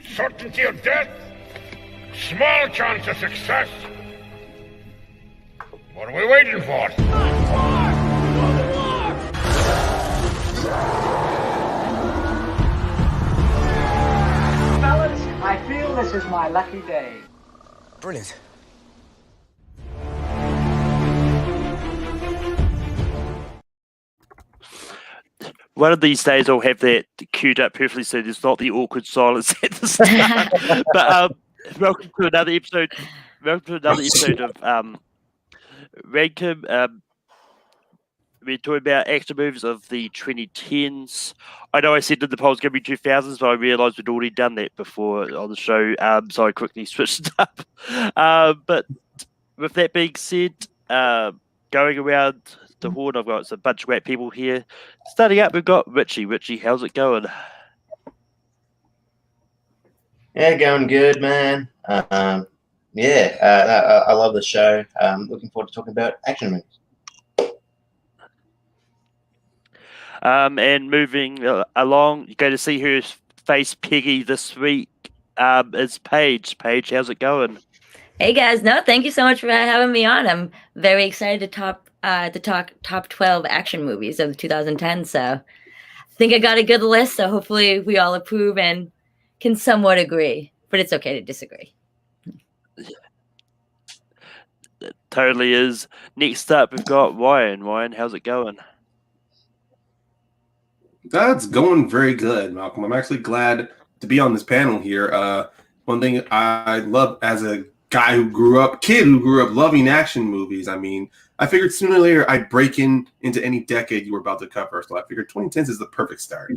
Certainty of death, small chance of success. What are we waiting for? Fellas, I feel this is my lucky day. Brilliant. One of these days I'll have that queued up perfectly so there's not the awkward silence at the start. But welcome to another episode. Welcome to another episode of Rankum. We're talking about action movies of the 2010s. I know I said in the poll it's going to be 2000s, but I realised we'd already done that before on the show, so I quickly switched it up. But with that being said, going around the horn, I've got a bunch of great people here. Starting up, we've got Richie. Richie, how's it going? Yeah, going good, man. I love the show. Looking forward to talking about action movies. And moving along, you're going to see her face Peggy this week. Is Paige. Paige, how's it going? Hey guys, no, thank you so much for having me on. I'm very excited to talk top 12 action movies of 2010. So I think I got a good list. So hopefully we all approve and can somewhat agree. But it's okay to disagree. It totally is. Next up, we've got Ryan. Ryan, how's it going? That's going very good, Malcolm. I'm actually glad to be on this panel here. One thing I love as a kid who grew up loving action movies. I mean, I figured sooner or later I'd break into any decade you were about to cover. So I figured 2010s is the perfect start.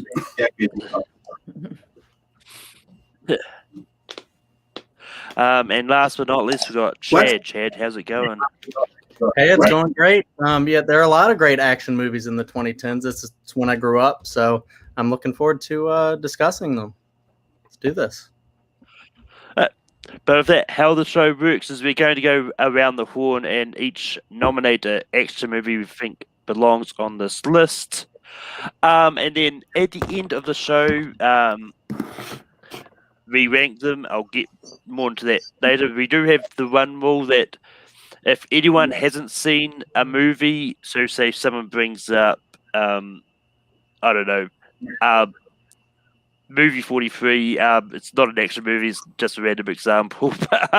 And last but not least, we've got Chad. Chad, how's it going? Hey, it's going great. Yeah, there are a lot of great action movies in the 2010s. This is when I grew up, so I'm looking forward to discussing them. Let's do this. But with that, how the show works is we're going to go around the horn and each nominate an action movie we think belongs on this list. And then at the end of the show, we rank them. I'll get more into that later. We do have the one rule that if anyone hasn't seen a movie, so say someone brings up, I don't know, movie 43, it's not an action movie, it's just a random example. But,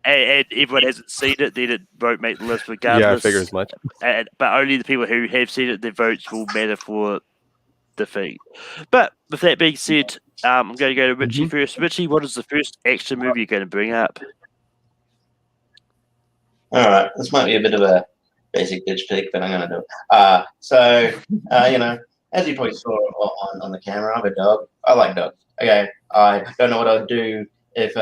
and everyone hasn't seen it, then it won't make the list regardless. Yeah, I figure as much. But only the people who have seen it, their votes will matter for the thing. But with that being said, I'm going to go to Richie first. Richie, what is the first action movie you're going to bring up? All right, this might be a bit of a basic bitch pick, but I'm going to do it. As you probably saw on the camera, I'm a dog. I like dogs. Okay, I don't know what I'd do if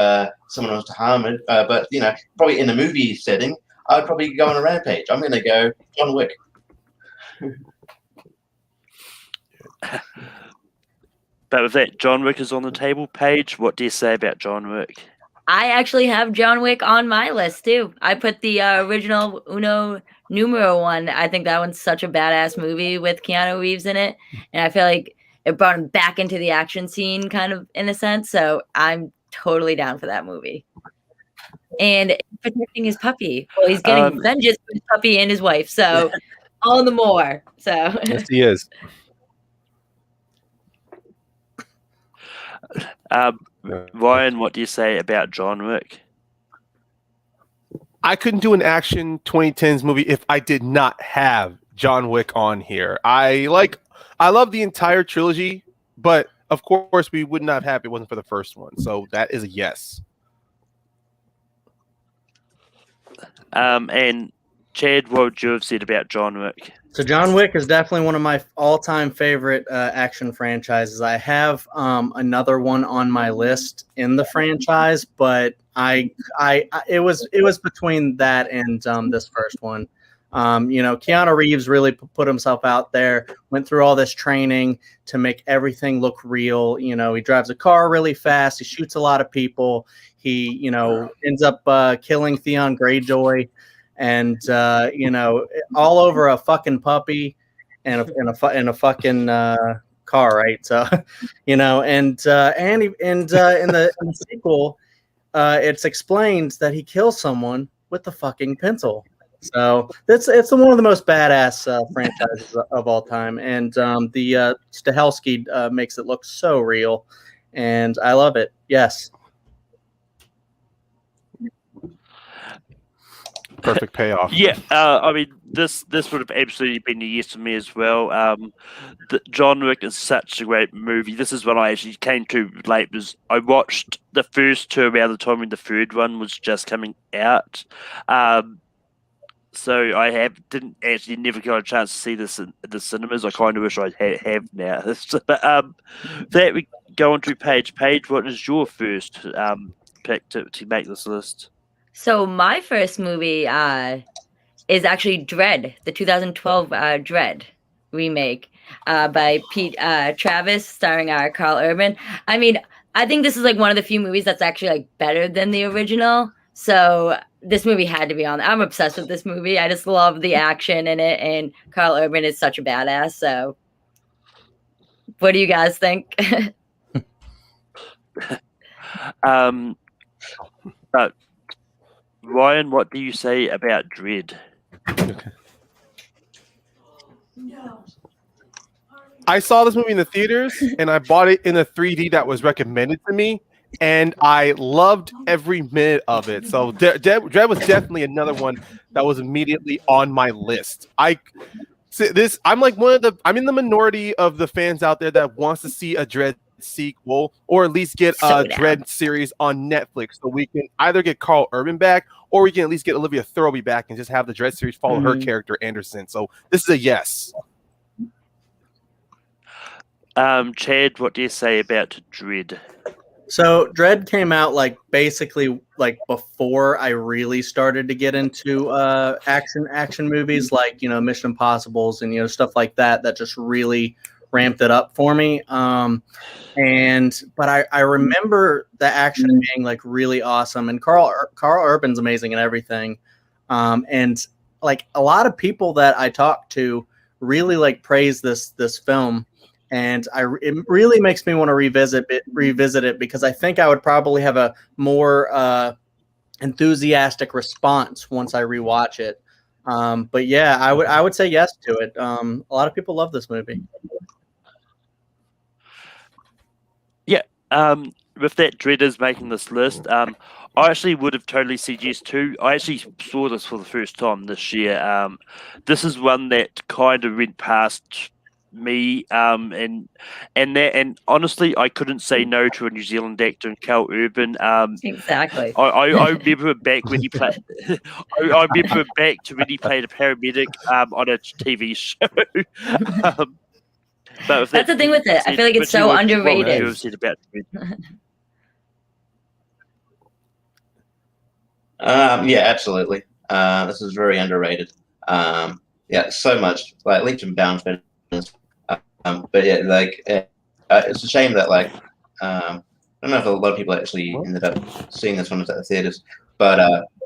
someone was to harm it, but probably in a movie setting, I'd probably go on a rampage. I'm going to go John Wick. But with that, John Wick is on the table. Paige, what do you say about John Wick? I actually have John Wick on my list too. I put the original Uno Numero one. I think that one's such a badass movie with Keanu Reeves in it. And I feel like it brought him back into the action scene kind of in a sense. So I'm totally down for that movie. And protecting his puppy. Well, he's getting vengeance for his puppy and his wife. So all the more. So yes, he is. Ryan, what do you say about John Wick? I couldn't do an action 2010s movie if I did not have John Wick on here. I love the entire trilogy, but of course we would not have it wasn't for the first one. So that is a yes. And Chad, what would you have said about John Wick? So John Wick is definitely one of my all-time favorite action franchises. I have another one on my list in the franchise, but it was between that and this first one. Keanu Reeves really put himself out there, went through all this training to make everything look real. He drives a car really fast. He shoots a lot of people. He, ends up killing Theon Greyjoy. and you know, all over a fucking puppy and a fucking car, right? So, you know, and in the sequel, it's explained that he kills someone with the fucking pencil. So it's one of the most badass franchises of all time, and the Stahelski makes it look so real, and I love it. Yes. Perfect payoff. Yeah, I mean, this would have absolutely been a yes to me as well. John Wick is such a great movie. This is what I actually came to late, because I watched the first two around the time when the third one was just coming out. So I didn't actually never got a chance to see this in the cinemas. I kind of wish I have now. But that we go on to Paige. Paige, what is your first pick to make this list? So my first movie is actually Dredd, the 2012 Dredd remake by Pete Travis, starring Carl Urban. I mean, I think this is like one of the few movies that's actually like better than the original. So this movie had to be on. I'm obsessed with this movie. I just love the action in it, and Carl Urban is such a badass. So, what do you guys think? But Ryan, what do you say about Dredd? I saw this movie in the theaters, and I bought it in a 3D that was recommended to me, and I loved every minute of it. So Dredd was definitely another one that was immediately on my list. I'm like I'm in the minority of the fans out there that wants to see a Dredd sequel, or at least get a Dredd series on Netflix, so we can either get Carl Urban back, or we can at least get Olivia Thirlby back and just have the Dredd series follow her character Anderson. So this is a yes. Chad, what do you say about Dredd? So Dredd came out like basically like before I really started to get into action movies, like, you know, Mission Impossibles and, you know, stuff like that just really ramped it up for me. But I remember the action being like really awesome, and Carl Urban's amazing and everything. And like a lot of people that I talked to really like praise this film. And it really makes me want to revisit it, because I think I would probably have a more enthusiastic response once I rewatch it. But yeah, I would say yes to it. A lot of people love this movie. Yeah, with that, Dredd is making this list. I actually would have totally said yes too. I actually saw this for the first time this year. This is one that kind of went past me, and honestly, I couldn't say no to a New Zealand actor in Carl Urban. Exactly. I remember back when he played. I remember back to when he played a paramedic on a TV show. But that's the thing with it. I feel like it's so underrated. What said about yeah, absolutely. This is very underrated. Yeah, so much like leaps and bounds better. But yeah, like it's a shame that like I don't know if a lot of people actually ended up seeing this one at the theaters, but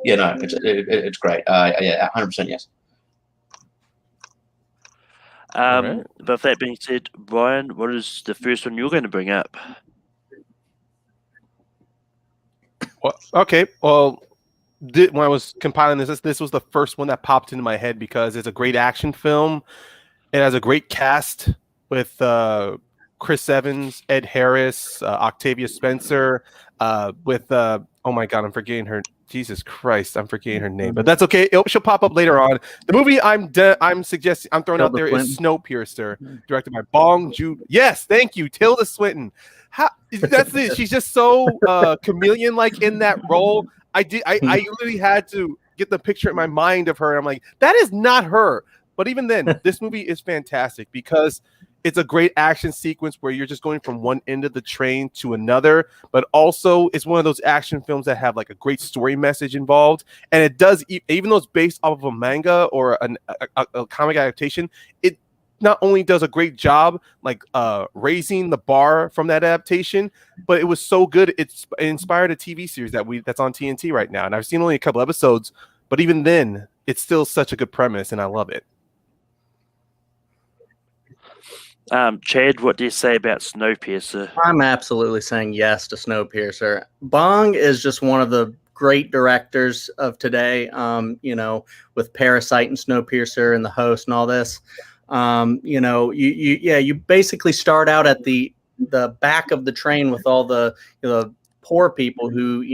yeah, no, it's great. Yeah, 100% yes. But with that being said, Ryan, what is the first one you're going to bring up? Well, okay. Well, when I was compiling this was the first one that popped into my head because it's a great action film. It has a great cast with Chris Evans, Ed Harris, Octavia Spencer, with oh my God, I'm forgetting her. Jesus Christ, I'm forgetting her name, but that's okay. She'll pop up later on. The movie I'm throwing out there is Snowpiercer, directed by Bong Joon. Yes, thank you, Tilda Swinton. That's it. She's just so chameleon-like in that role. I literally had to get the picture in my mind of her. And I'm like, that is not her. But even then, this movie is fantastic because it's a great action sequence where you're just going from one end of the train to another, but also it's one of those action films that have like a great story message involved. And it does, even though it's based off of a manga or a comic adaptation, it not only does a great job like raising the bar from that adaptation, but it was so good it inspired a TV series that's on TNT right now. And I've seen only a couple episodes, but even then, it's still such a good premise, and I love it. Chad, what do you say about Snowpiercer? I'm absolutely saying yes to Snowpiercer. Bong is just one of the great directors of today. With Parasite and Snowpiercer and The Host and all this. You basically start out at the back of the train with all the poor people who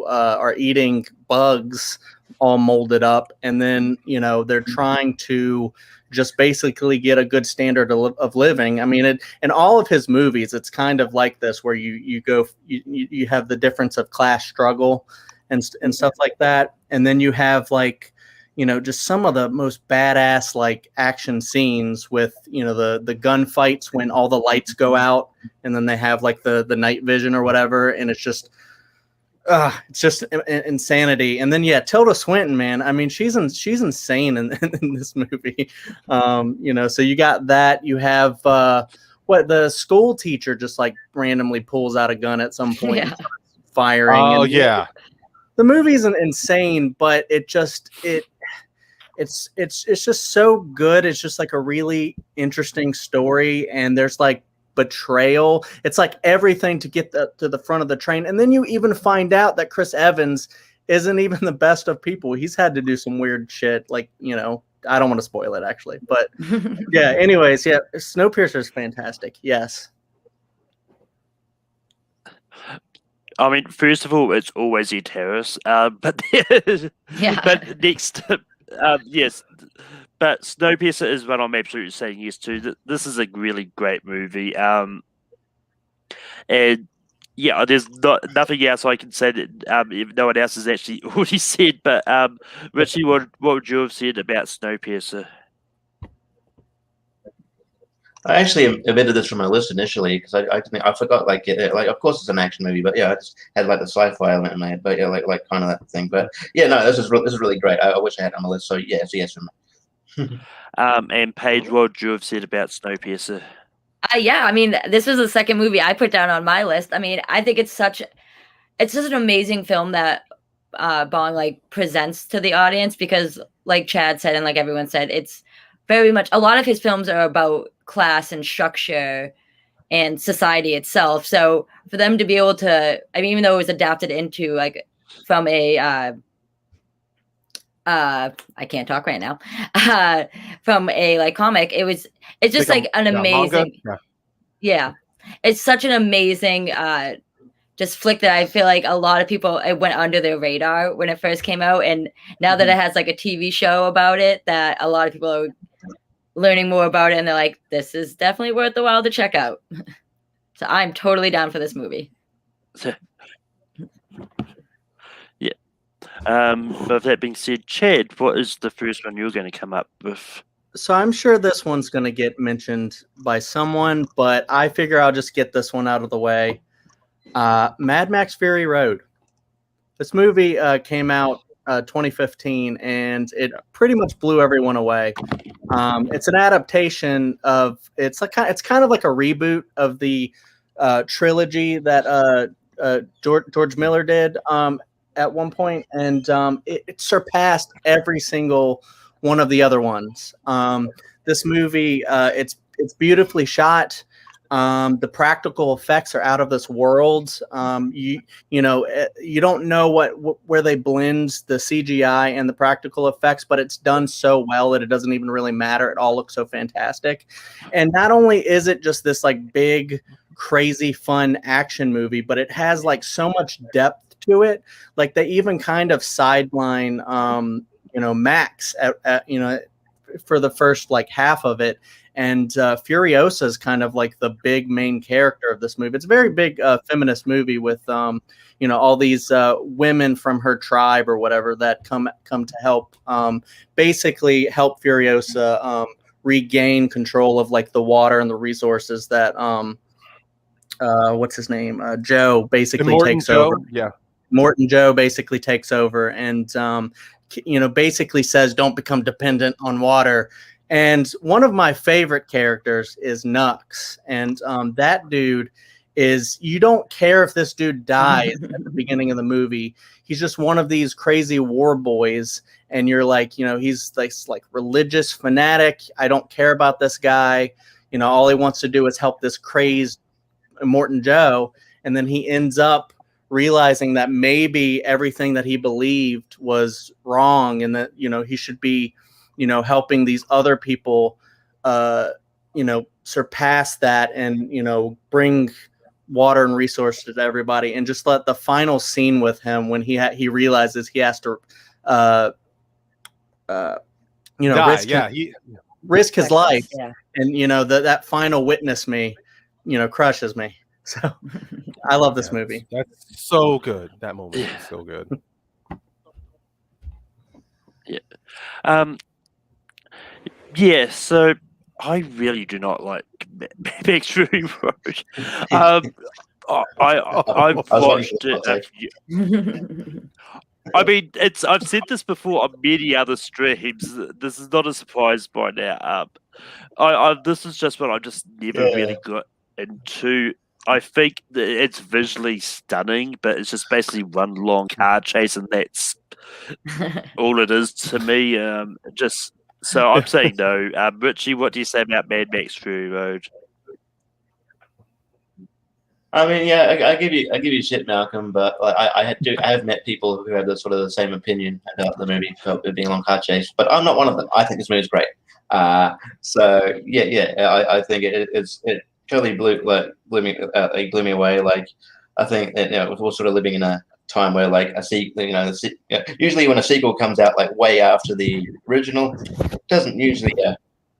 are eating bugs all molded up, and then they're trying to just basically get a good standard of living. I mean, in all of his movies, it's kind of like this, where you have the difference of class struggle and stuff like that, and then you have just some of the most badass action scenes with the gunfights when all the lights go out, and then they have the night vision or whatever, and it's just insanity. And then Tilda Swinton, man, I mean, she's insane in this movie. So you got that. You have the school teacher just randomly pulls out a gun at some point and starts firing. Oh, and yeah. The movie's insane, but it's just so good. It's just a really interesting story, and there's betrayal. It's everything to get to the front of the train, and then you even find out that Chris Evans isn't even the best of people. He's had to do some weird shit. I don't want to spoil it actually, but anyways, Snowpiercer is fantastic. Yes. I mean, first of all, it's always Ed Harris, but but next, yes, but Snowpiercer is one I'm absolutely saying yes to. This is a really great movie, and there's nothing else I can say that if no one else has actually already said. But Richie, what would you have said about Snowpiercer? I actually omitted this from my list initially because I forgot of course it's an action movie, but I just had the sci-fi element in my head, but kind of that thing. But this is really great. I wish I had it on my list. So it's a yes from me. And Paige, what would you have said about Snowpiercer? I mean, this was the second movie I put down on my list. I mean, I think it's such an amazing film that Bong presents to the audience, because like Chad said and like everyone said, it's very much, a lot of his films are about class and structure and society itself. So for them to be able to, I mean, even though it was adapted into from a I can't talk right now, from a comic, it's just an amazing, it's such an amazing just flick that I feel a lot of people, it went under their radar when it first came out, and now that it has a TV show about it, that a lot of people are learning more about it, and they're this is definitely worth the while to check out. So I'm totally down for this movie. But that being said, Chad, what is the first one you're going to come up with? So I'm sure this one's going to get mentioned by someone, but I figure I'll just get this one out of the way. Mad Max Fury Road. This movie came out 2015, and it pretty much blew everyone away. It's an adaptation of it's kind of like a reboot of the trilogy that George Miller did at one point, and it surpassed every single one of the other ones. This movie, it's beautifully shot. The practical effects are out of this world. You don't know where they blend the CGI and the practical effects, but it's done so well that it doesn't even really matter. It all looks so fantastic. And not only is it just this big, crazy, fun action movie, but it has so much depth to it. They even kind of sideline, Max for the first half of it. And Furiosa is kind of the big main character of this movie. It's a very big feminist movie with, all these women from her tribe or whatever that come to help, basically help Furiosa regain control of the water and the resources that, what's his name? Joe basically takes over. Yeah. Morton Joe basically takes over and, basically says, don't become dependent on water. And one of my favorite characters is Nux. And that dude is you don't care if this dude dies at the beginning of the movie. He's just one of these crazy war boys, and you're like, he's like religious fanatic. I don't care about this guy. All he wants to do is help this crazed Immortan Joe, and then he ends up realizing that maybe everything that he believed was wrong, and that he should be helping these other people surpass that, and bring water and resources to everybody. And just let the final scene with him when he realizes he has to risk his life. Yeah. And that final witness me crushes me. So I love this movie. That's so good. That moment is so good. Yeah. So I really do not like Max Fury Road. I've watched it. I mean, I've said this before on many other streams. This is not a surprise by now. This is just what I just never really got into. I think that it's visually stunning, but it's just basically one long car chase, and that's all it is to me. So I'm saying no. Richie, what do you say about Mad Max Fury Road? I mean, yeah, I give you shit, Malcolm, but I have met people who have the same opinion about the movie for it being a long car chase, but I'm not one of them. I think this movie is great. I think it totally blew me away. Like, I think that we're sort of living in a time where like a sequel, usually when a sequel comes out like way after the original, it doesn't usually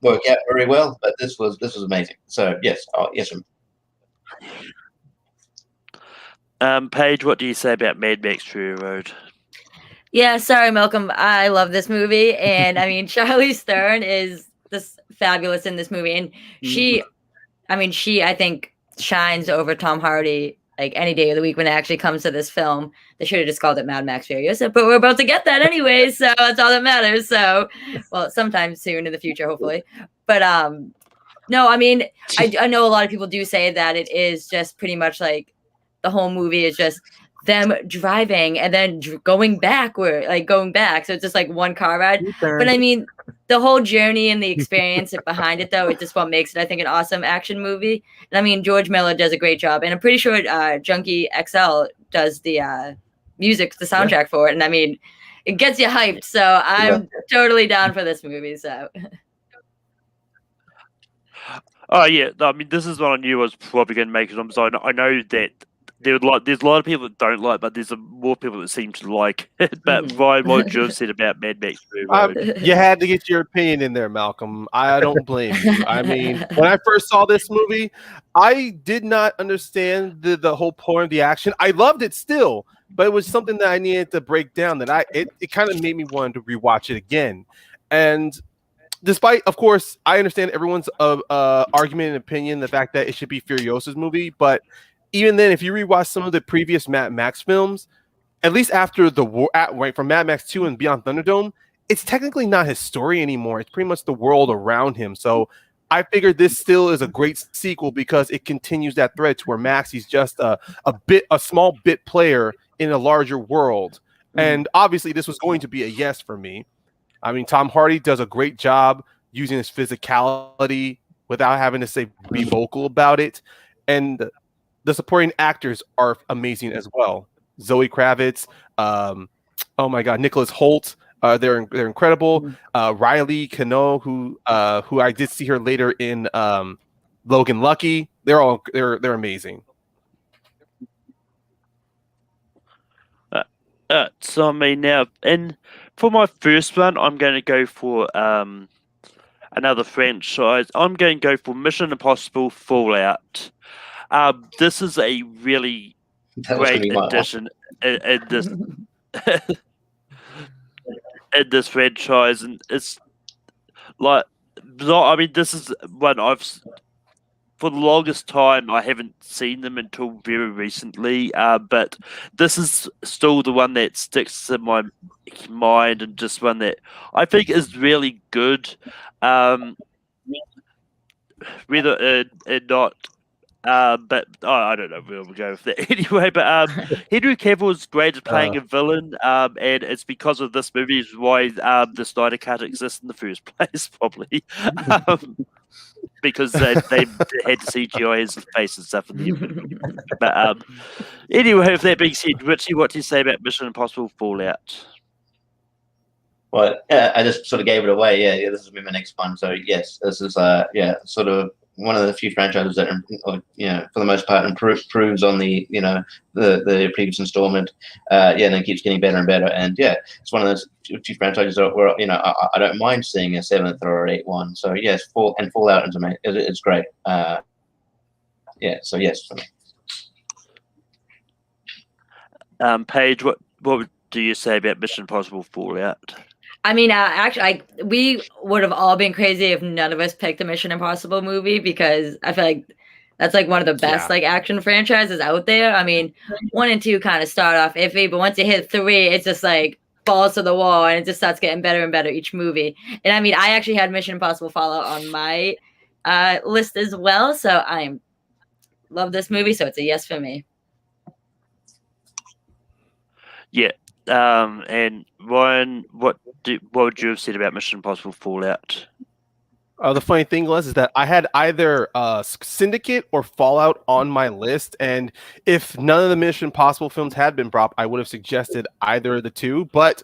work out very well. But this was amazing. So yes, yes. Paige, what do you say about Mad Max Fury Road? Yeah, sorry, Malcolm. I love this movie, and I mean, Charlize Theron is this fabulous in this movie, and she I think shines over Tom Hardy like any day of the week when it actually comes to this film. They should have just called it Mad Max Furiosa, but we're about to get that anyway, so that's all that matters. So, well, sometime soon in the future, hopefully. But no, I mean, I know a lot of people do say that it is just pretty much like the whole movie is just them driving and then going back. So it's just like one car ride. But I mean, the whole journey and the experience behind it, though, it's just what makes it, I think, an awesome action movie. And I mean, George Miller does a great job, and I'm pretty sure Junkie XL does the music, the soundtrack for it. And I mean, it gets you hyped. So I'm totally down for this movie. So. Oh yeah, I mean, this is what I knew I was probably going to make it on. So I know that there's a lot of people that don't like, but there's more people that seem to like it. But Ryan, what George said about Mad Max Fury Road. You had to get your opinion in there, Malcolm. I don't blame you. I mean, when I first saw this movie, I did not understand the whole point of the action. I loved it still, but it was something that I needed to break down. It kind of made me want to rewatch it again. And despite, of course, I understand everyone's argument and opinion, the fact that it should be Furiosa's movie, but even then, if you rewatch some of the previous Mad Max films, at least after the war, from Mad Max 2 and Beyond Thunderdome, it's technically not his story anymore. It's pretty much the world around him. So I figured this still is a great sequel because it continues that thread to where Max, he's just a small bit player in a larger world. And obviously, this was going to be a yes for me. I mean, Tom Hardy does a great job using his physicality without having to be vocal about it. And the supporting actors are amazing as well. Zoe Kravitz, oh my God, Nicholas Hoult, they're incredible. Riley Cano, who I did see her later in Logan Lucky. They're amazing. So I mean, now, and for my first one, I'm going to go for another franchise. I'm going to go for Mission Impossible Fallout. This is a really great addition in this franchise, and it's like, I mean, this is one for the longest time I haven't seen them until very recently, but this is still the one that sticks in my mind and just one that I think is really good. Whether or not But I don't know where we'll go with that anyway. But Henry Cavill is great at playing a villain, and it's because of this movie is why the Snyder Cut exists in the first place, probably. Because they had to CGI his face and stuff in the movie. But anyway, with that being said, Richie, what do you say about Mission Impossible Fallout? Well, I just sort of gave it away. Yeah, this is my next one. So yes, this is sort of one of the few franchises that for the most part improves on the the previous installment. And it keeps getting better and better. And yeah, it's one of those few franchises where I don't mind seeing a 7th or 8th one. So yes, Fallout it's great. So yes for me. Paige, what do you say about Mission Impossible Fallout? I mean, actually, we would have all been crazy if none of us picked a Mission Impossible movie, because I feel like that's like one of the best like action franchises out there. I mean, 1 and 2 kind of start off iffy, but once you hit 3, it's just like balls to the wall, and it just starts getting better and better each movie. And I mean, I actually had Mission Impossible Fallout on my list as well, so I love this movie, so it's a yes for me. Yeah. And Ryan, what would you have said about Mission Impossible Fallout? The funny thing is that I had either Syndicate or Fallout on my list, and if none of the Mission Impossible films had been brought, I would have suggested either of the two. But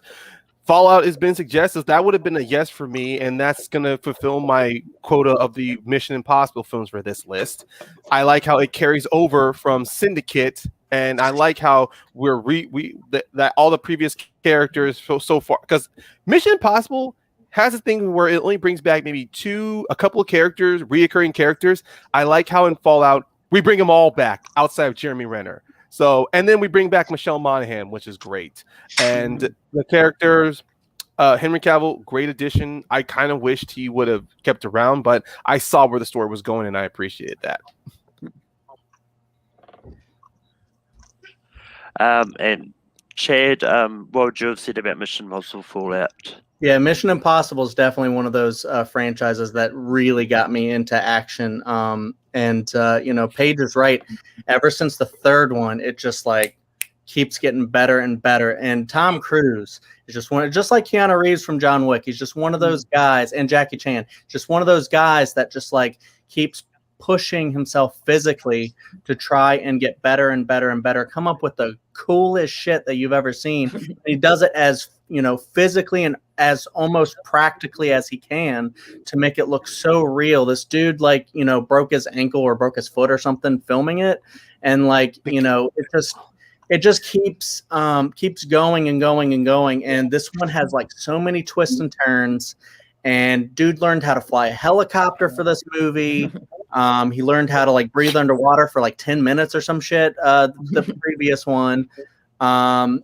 Fallout has been suggested. That would have been a yes for me, and that's going to fulfill my quota of the Mission Impossible films for this list. I like how it carries over from Syndicate. And I like how that all the previous characters so far, because Mission Impossible has a thing where it only brings back maybe a couple of characters, reoccurring characters. I like how in Fallout we bring them all back outside of Jeremy Renner. So, and then we bring back Michelle Monaghan, which is great. And the characters, Henry Cavill, great addition. I kind of wished he would have kept around, but I saw where the story was going, and I appreciated that. And Chad, what would you have said about Mission Impossible Fallout? Yeah, Mission Impossible is definitely one of those franchises that really got me into action. Paige is right. Ever since the 3rd one, it just like keeps getting better and better. And Tom Cruise is just like Keanu Reeves from John Wick. He's just one of those guys, and Jackie Chan, just one of those guys that just like keeps pushing himself physically to try and get better and better and better, come up with the coolest shit that you've ever seen. And he does it as, physically and as almost practically as he can to make it look so real. This dude broke his ankle or broke his foot or something filming it. And it just keeps going and going and going. And this one has like so many twists and turns. And dude learned how to fly a helicopter for this movie. He learned how to like breathe underwater for like 10 minutes or some shit. The previous one, and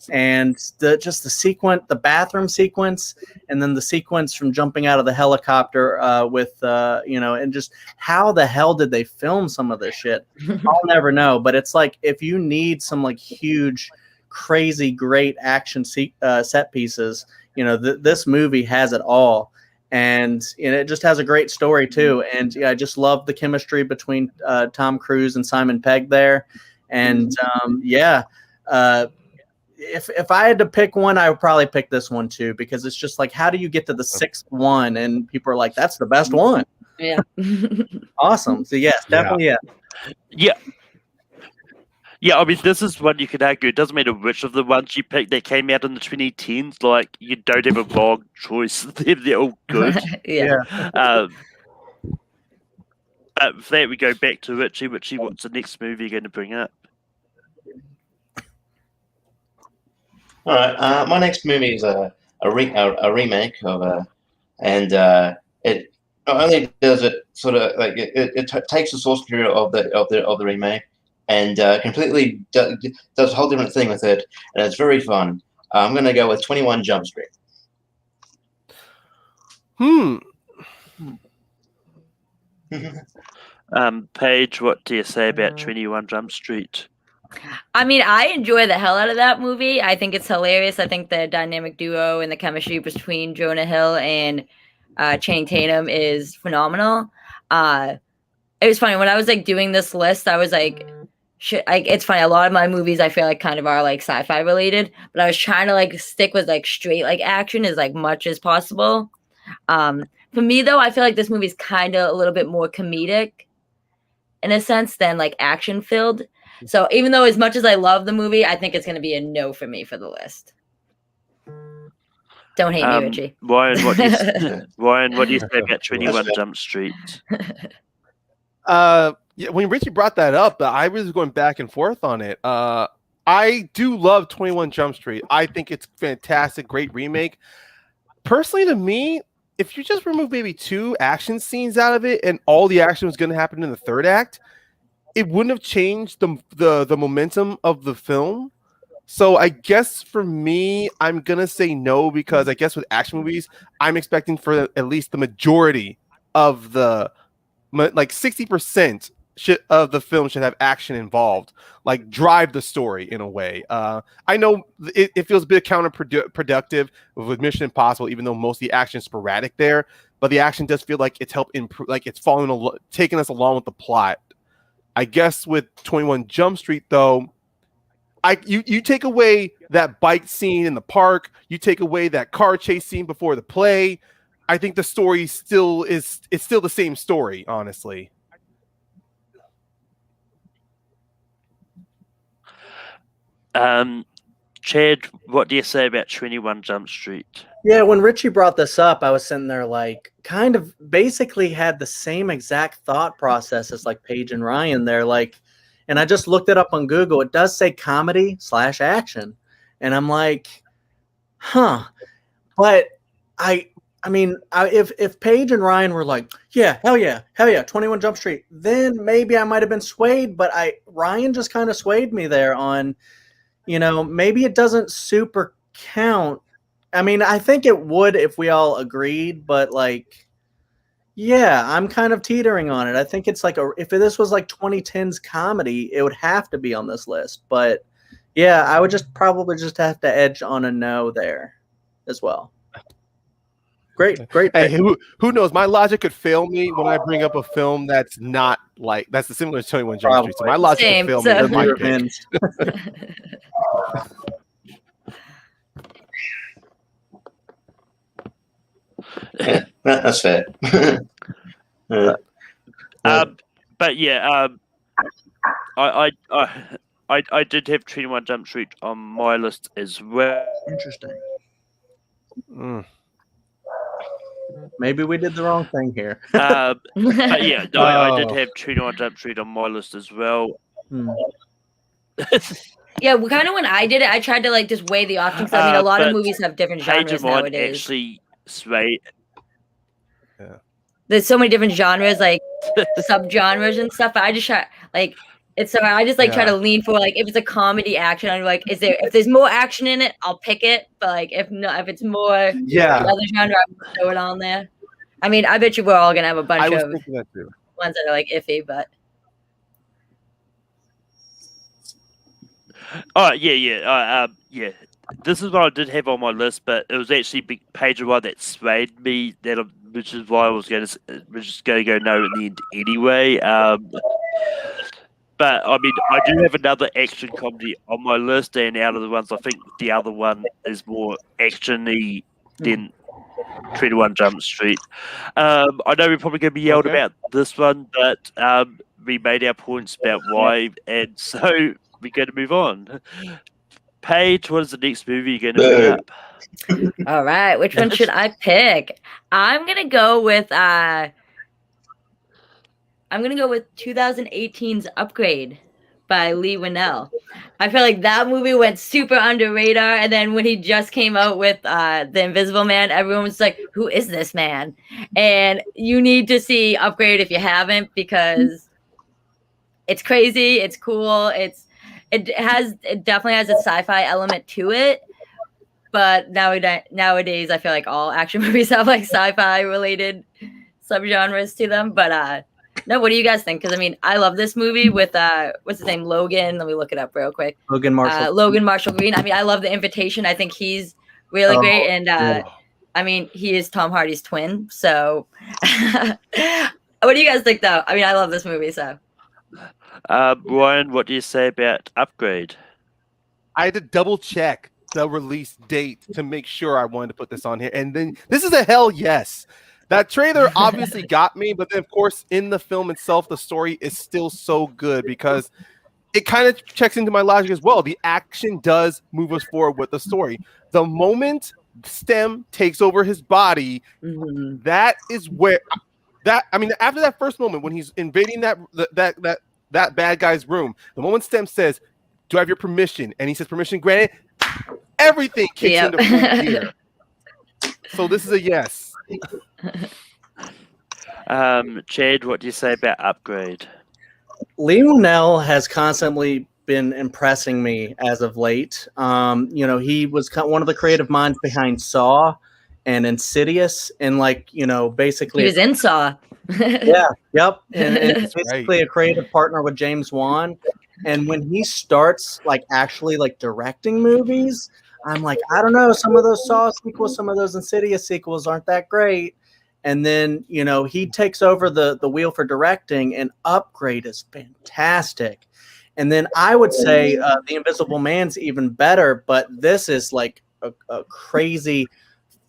the bathroom sequence, and then the sequence from jumping out of the helicopter and just how the hell did they film some of this shit? I'll never know. But it's like if you need some like huge, crazy, great action set pieces, this movie has it all. And it just has a great story too. And I just love the chemistry between Tom Cruise and Simon Pegg there. And if I had to pick one, I would probably pick this one too, because it's just like, how do you get to the 6th one? And people are like, that's the best one. Yeah. Awesome. So yes, definitely. Yeah. Yeah, I mean, this is one you could argue. It doesn't matter which of the ones you pick that came out in the 2010s. Like, you don't have a wrong choice. They're all good. Yeah. But for that, we go back to Richie. Richie, what's the next movie you're going to bring up? All right. My next movie is a remake of and it not only does it sort of like it takes the source material of the remake and completely does a whole different thing with it, and it's very fun. I'm going to go with 21 Jump Street. Paige, what do you say about 21 Jump Street? I mean, I enjoy the hell out of that movie. I think it's hilarious. I think the dynamic duo and the chemistry between Jonah Hill and Channing Tatum is phenomenal. it was funny when I was like doing this list. I was like, it's funny. A lot of my movies I feel like kind of are like sci-fi related, but I was trying to like stick with like straight like action as like much as possible. For me though, I feel like this movie's kind of a little bit more comedic in a sense than like action filled. So even though as much as I love the movie, I think it's going to be a no for me for the list. Don't hate me, Richie. Ryan, what do you say about 21 Jump Street? Yeah, when Richie brought that up, I was going back and forth on it. I do love 21 Jump Street. I think it's fantastic, great remake. Personally, to me, if you just remove maybe 2 action scenes out of it and all the action was going to happen in the third act, it wouldn't have changed the momentum of the film. So I guess for me, I'm going to say no, because I guess with action movies, I'm expecting for at least the majority of like 60% of the film should have action involved, like drive the story in a way. I know it feels a bit counterproductive with Mission Impossible, even though most of the action is sporadic there, but the action does feel like it's helped improve, like it's taking us along with the plot. I guess with 21 Jump Street though, you take away that bike scene in the park, you take away that car chase scene before the play, I think the story it's still the same story, honestly. Chad, what do you say about 21 Jump Street? Yeah, when Richie brought this up, I was sitting there like kind of basically had the same exact thought process as like Paige and Ryan there. Like, and I just looked it up on Google. It does say comedy/action. And I'm like, huh. But I mean, if Paige and Ryan were like, yeah, hell yeah, 21 Jump Street, then maybe I might have been swayed. But Ryan just kind of swayed me there on, maybe it doesn't super count. I mean, I think it would if we all agreed, but like, yeah, I'm kind of teetering on it. I think it's like if this was like 2010's comedy, it would have to be on this list. But yeah, I would probably just have to edge on a no there as well. Great. Hey, who knows? My logic could fail me when I bring up a film that's not like that's similar to 21 Jump Street. So my logic could fail me. That's my Yeah, that's fair. But yeah, I did have 21 Jump Street on my list as well. Interesting. Maybe we did the wrong thing here. But yeah, no, I did have 21 Jump Street on my list as well. Yeah, kind of when I did it, I tried to like just weigh the options. I mean, a lot of movies have different genres nowadays. Actually sway. Yeah. There's so many different genres, like subgenres and stuff. But I just try like it's so I just like try to lean for like if it's a comedy action, I'm like, if there's more action in it, I'll pick it. But like if it's more other genre, I'll throw it on there. I mean, I bet you we're all gonna have a bunch of ones that are like iffy, but oh yeah. This is what I did have on my list, but it was actually Paige and Ryan that swayed me. Which is why I was going to go no in the end anyway. But I mean, I do have another action comedy on my list, and out of the ones, I think the other one is more action-y than 21 Jump Street. I know we're probably going to be yelled about this one, but we made our points about why, and so we're going to move on. Paige, what is the next movie you're going to bring up? All right, which one should I pick? I'm gonna go with 2018's Upgrade by Lee Winnell. I feel like that movie went super under radar, and then when he just came out with The Invisible Man, everyone was like, "Who is this man?" And you need to see Upgrade if you haven't, because it's crazy, it's cool, it definitely has a sci-fi element to it. But nowadays, I feel like all action movies have like sci-fi related subgenres to them. But no, what do you guys think? Because I mean, I love this movie with what's his name, Logan. Let me look it up real quick. Logan Marshall Green. I mean, I love The Invitation. I think he's really great, and I mean, he is Tom Hardy's twin. So What do you guys think, though? I mean, I love this movie, so. Ryan, what do you say about Upgrade? I had to double check the release date to make sure I wanted to put this on here. And then this is a hell yes. That trailer obviously got me, but then of course in the film itself, the story is still so good because it kind of checks into my logic as well. The action does move us forward with the story. The moment Stem takes over his body, that is where after that first moment when he's invading that bad guy's room, the moment Stem says, "Do I have your permission?" and he says, "Permission granted," everything kicks into full gear. So this is a yes. Chad, what do you say about Upgrade? Lionel has constantly been impressing me as of late. He was one of the creative minds behind Saw and Insidious, and basically he was in Saw. Yeah, yep, and it's Right. basically a creative partner with James Wan. And when he starts actually directing movies, I'm like, I don't know, some of those Saw sequels, some of those Insidious sequels aren't that great. And then, he takes over the wheel for directing, and Upgrade is fantastic. And then I would say The Invisible Man's even better, but this is a crazy,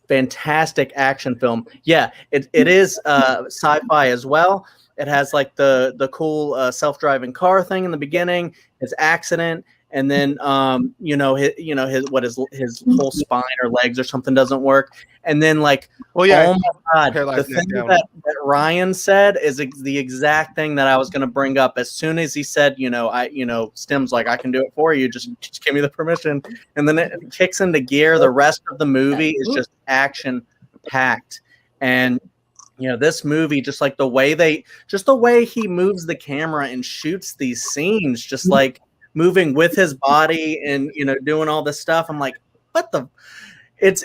fantastic action film. Yeah, it is sci-fi as well. It has the cool self-driving car thing in the beginning, his accident, and then his whole spine or legs or something doesn't work, and then oh my god, the thing that Ryan said is the exact thing that I was going to bring up. As soon as he said, Stem's I can do it for you, just give me the permission, and then it kicks into gear. The rest of the movie is just action packed, and this movie, just the way he moves the camera and shoots these scenes, just moving with his body and doing all this stuff. I'm like, what the? It's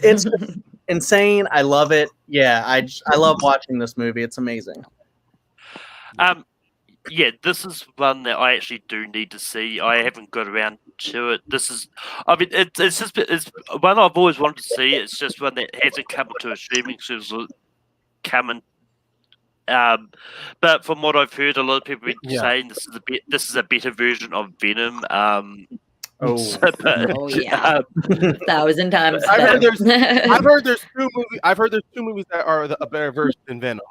insane. I love it. Yeah, I love watching this movie. It's amazing. Yeah, this is one that I actually do need to see. I haven't got around to it. It's one I've always wanted to see. It's just one that hasn't come to a streaming service coming. But from what I've heard, a lot of people have been saying this is a better version of Venom. Oh yeah, 1,000 times. I've heard there's two movies that are a better version than Venom.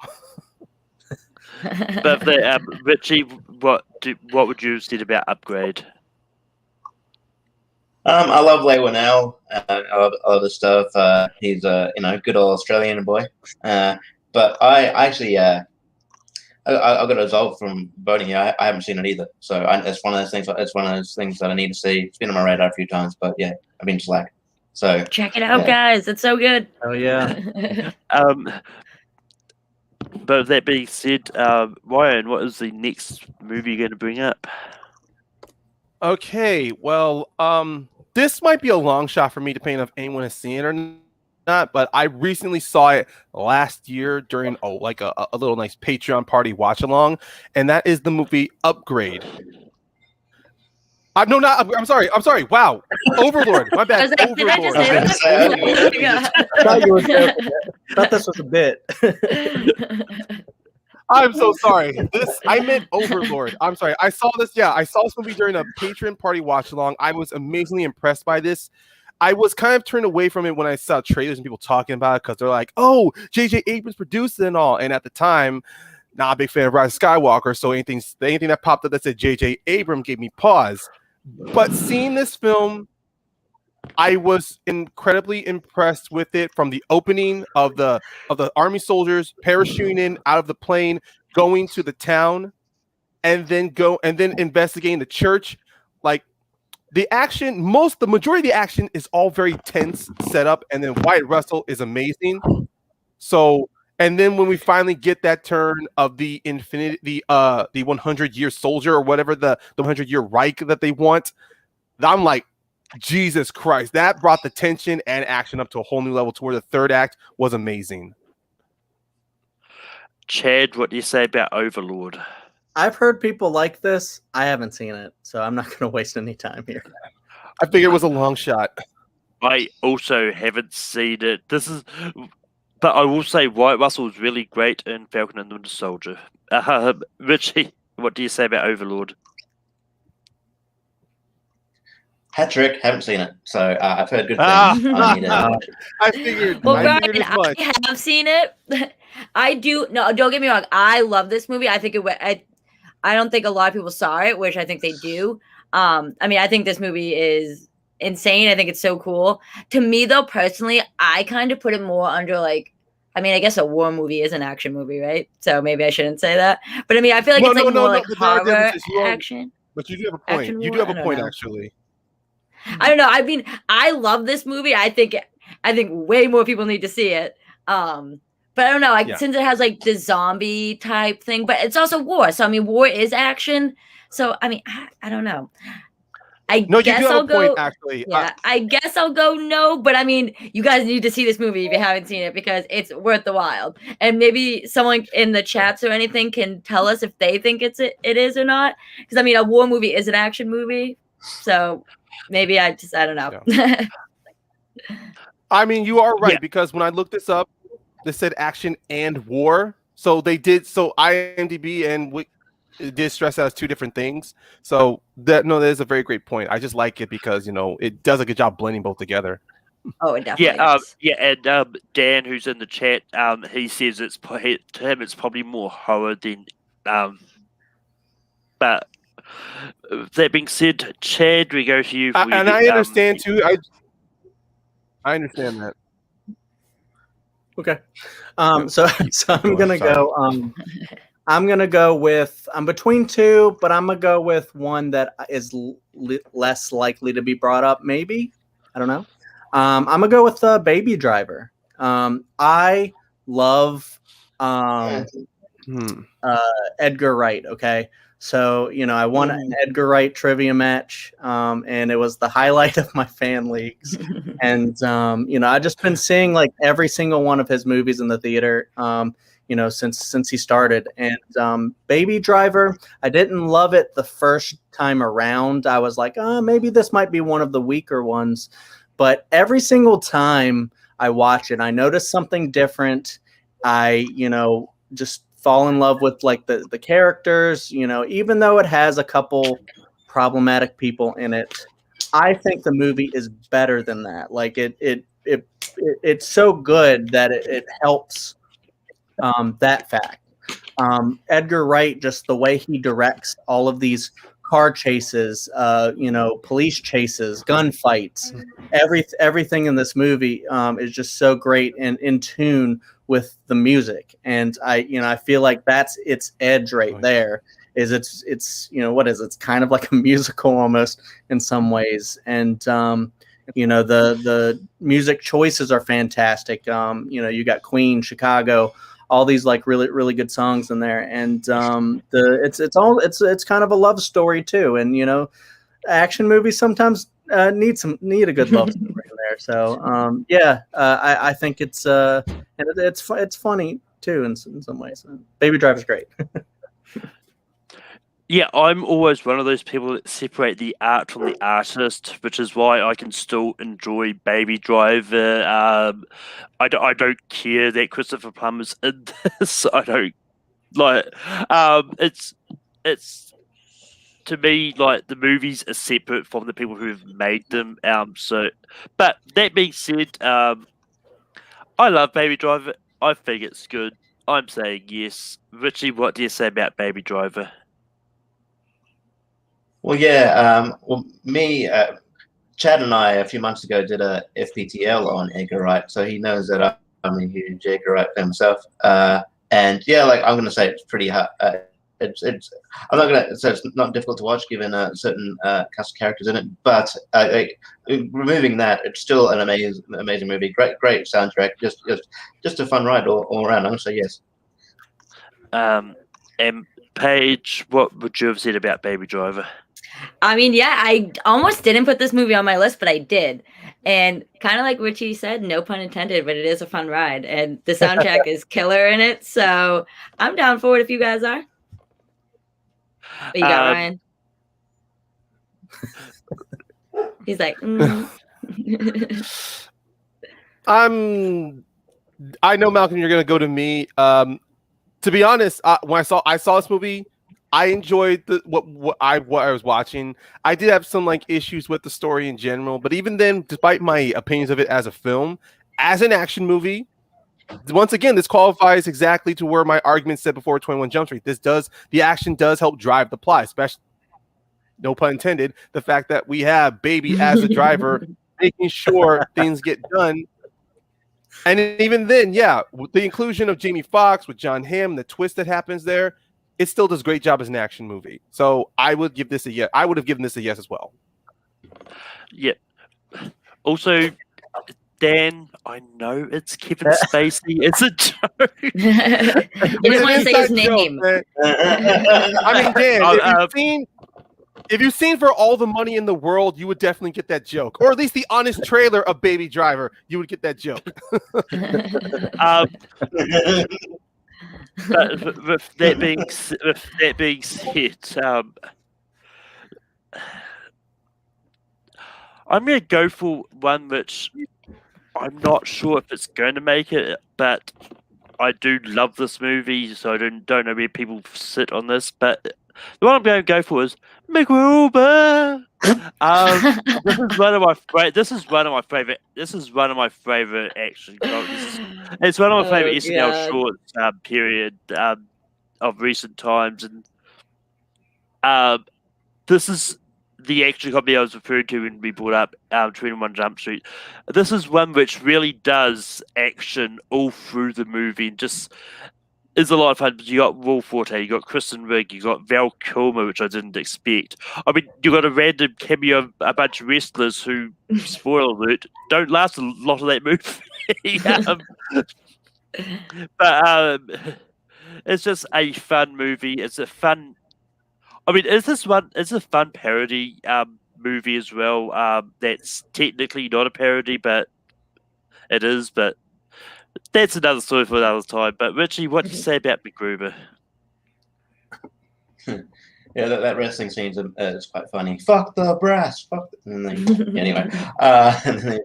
But Richie, what would you say about Upgrade? I love Leigh Whannell. I love the stuff. He's a good old Australian boy. But I actually I got absolved from voting here. I haven't seen it either. So it's one of those things. It's one of those things that I need to see. It's been on my radar a few times, but yeah, I've been slack. So check it out, guys. It's so good. Oh yeah. But with that being said, Ryan, what is the next movie you're going to bring up? Okay, well, this might be a long shot for me, depending on if anyone has seen it or not. But I recently saw it last year during a little nice Patreon party watch along, and that is the movie Upgrade. I'm sorry. Wow, Overlord. My bad. I was like, did I just say that? I thought this was a bit. I'm so sorry. I meant Overlord. I'm sorry. I saw this movie during a Patreon party watch along. I was amazingly impressed by this. I was kind of turned away from it when I saw trailers and people talking about it because they're like, "Oh, J.J. Abrams produced it and all." And at the time, not a big fan of Rise of Skywalker, so anything that popped up that said J.J. Abrams gave me pause. But seeing this film, I was incredibly impressed with it, from the opening of the army soldiers parachuting in out of the plane, going to the town, and then investigating the church. Like the majority of the action is all very tense setup, and then Wyatt Russell is amazing. So, and then when we finally get that turn of the 100-year soldier, or whatever the 100-year Reich that they want, I'm like, Jesus Christ, that brought the tension and action up to a whole new level, to where the third act was amazing. Chad, what do you say about Overlord? I've heard people like this. I haven't seen it, so I'm not going to waste any time here. I figured it was a long shot. I also haven't seen it. This But I will say Wyatt Russell was really great in Falcon and the Winter Soldier. Richie, what do you say about Overlord? Patrick, haven't seen it, so I've heard good things. Ah. I need to watch it. I figured. Well, I Brian, figured as much. I have seen it. I do. No, don't get me wrong. I love this movie. I think I don't think a lot of people saw it, which I think they do. I mean, I think this movie is insane. I think it's so cool. To me, though, personally, I kind of put it more under like. I mean, I guess a war movie is an action movie, right? So maybe I shouldn't say that. But I mean, I feel like it's like more like but there are horror differences. action. But you do have a point. Action You do war? have I a don't point, know. actually. I don't know. I mean, I love this movie. I think way more people need to see it. But I don't know. Yeah. Since it has like the zombie type thing, but it's also war. So I mean, war is action. So I mean, I don't know. No, you guess do have I'll a point, go. actually. Yeah, I guess I'll go no. But I mean, you guys need to see this movie if you haven't seen it because it's worth the while. And maybe someone in the chats or anything can tell us if they think it is or not. Because I mean, a war movie is an action movie. So maybe I don't know. Yeah. I mean, you are right Yeah. because when I looked this up, they said action and war. So they did. So IMDb and Wick did stress out as two different things. So that is a very great point. I just like it because it does a good job blending both together. Oh, it definitely Yeah, does. and Dan, who's in the chat, he says to him it's probably more horror than. But that being said, Chad, we go to you. And I understand too. I understand that. Okay. So I'm gonna go. I'm gonna go with. I'm between two, but I'm gonna go with one that is less likely to be brought up. Maybe I don't know. I'm gonna go with Baby Driver. I love Edgar Wright. Okay. So, I won an Edgar Wright trivia match, and it was the highlight of my fan leagues. And, I've just been seeing like every single one of his movies in the theater, since he started. And Baby Driver, I didn't love it the first time around. I was like, maybe this might be one of the weaker ones. But every single time I watch it, I notice something different. I, just fall in love with like the characters, even though it has a couple problematic people in it. I think the movie is better than that. Like it's so good that it helps that fact. Edgar Wright, just the way he directs all of these car chases, police chases, gunfights, everything in this movie is just so great and in tune with the music. And I feel like that's its edge right there. Is it's what is it? It's kind of like a musical almost in some ways. And the music choices are fantastic. You got Queen, Chicago, all these like really, really good songs in there. And it's kind of a love story too. And action movies sometimes need a good love story in there. So I think it's it's funny too in some ways. Baby Driver's great. Yeah, I'm always one of those people that separate the art from the artist, which is why I can still enjoy Baby Driver. I don't care that Christopher Plummer's in this. I don't like. It's to me like the movies are separate from the people who have made them. But that being said, I love Baby Driver. I think it's good. I'm saying yes. Richie, what do you say about Baby Driver? Well, yeah. Me, Chad and I a few months ago did a FPTL on Edgar Wright, so he knows that I'm a huge Edgar Wright fan myself. And yeah, like I'm gonna say it's pretty hard. I'm not gonna say it's not difficult to watch given certain cast of characters in it, but removing that, it's still an amazing movie. Great soundtrack. Just a fun ride all around. I'm gonna say yes. And Paige, what would you have said about Baby Driver? I mean, yeah, I almost didn't put this movie on my list, but I did. And kind of like Richie said, no pun intended, but it is a fun ride. And the soundtrack is killer in it. So I'm down for it if you guys are. What you got, Ryan? He's like, I'm I know, Malcolm, you're gonna go to me. To be honest, when I saw this movie, I enjoyed what I was watching. I did have some like issues with the story in general, but even then, despite my opinions of it as a film, as an action movie, once again, this qualifies exactly to where my argument said before 21 Jump Street. The action does help drive the plot, especially, no pun intended, the fact that we have Baby as a driver, making sure things get done. And even then, yeah, the inclusion of Jamie Foxx with John Hamm, the twist that happens there, it still does a great job as an action movie. So I would give this a yes. I would have given this a yes as well. Yeah. Also, Dan, I know it's Kevin Spacey. It's a joke. You didn't want to say his name. I mean, Dan, if you've seen For All the Money in the World, you would definitely get that joke. Or at least the honest trailer of Baby Driver, you would get that joke. But with that being said, I'm going to go for one which I'm not sure if it's going to make it, but I do love this movie, so I don't know where people sit on this. But the one I'm going to go for is MacGruber. This is one of my favorite action comedies. It's one of my favorite SNL shorts period of recent times, and this is the action comedy I was referring to when we brought up 21 Jump Street. This is one which really does action all through the movie and just is a lot of fun. You got Will Forte, you got Kristen Wiig, you got Val Kilmer, which I didn't expect. I mean, you got a random cameo of a bunch of wrestlers who, spoiler alert, don't last a lot of that movie. But it's just a fun movie. It's a fun. I mean, it's a fun parody movie as well. That's technically not a parody, but it is. But that's another story for another time. But Richie, what do you say about MacGruber? Yeah, that wrestling scene is quite funny. Fuck the brass. Fuck. Anyway, I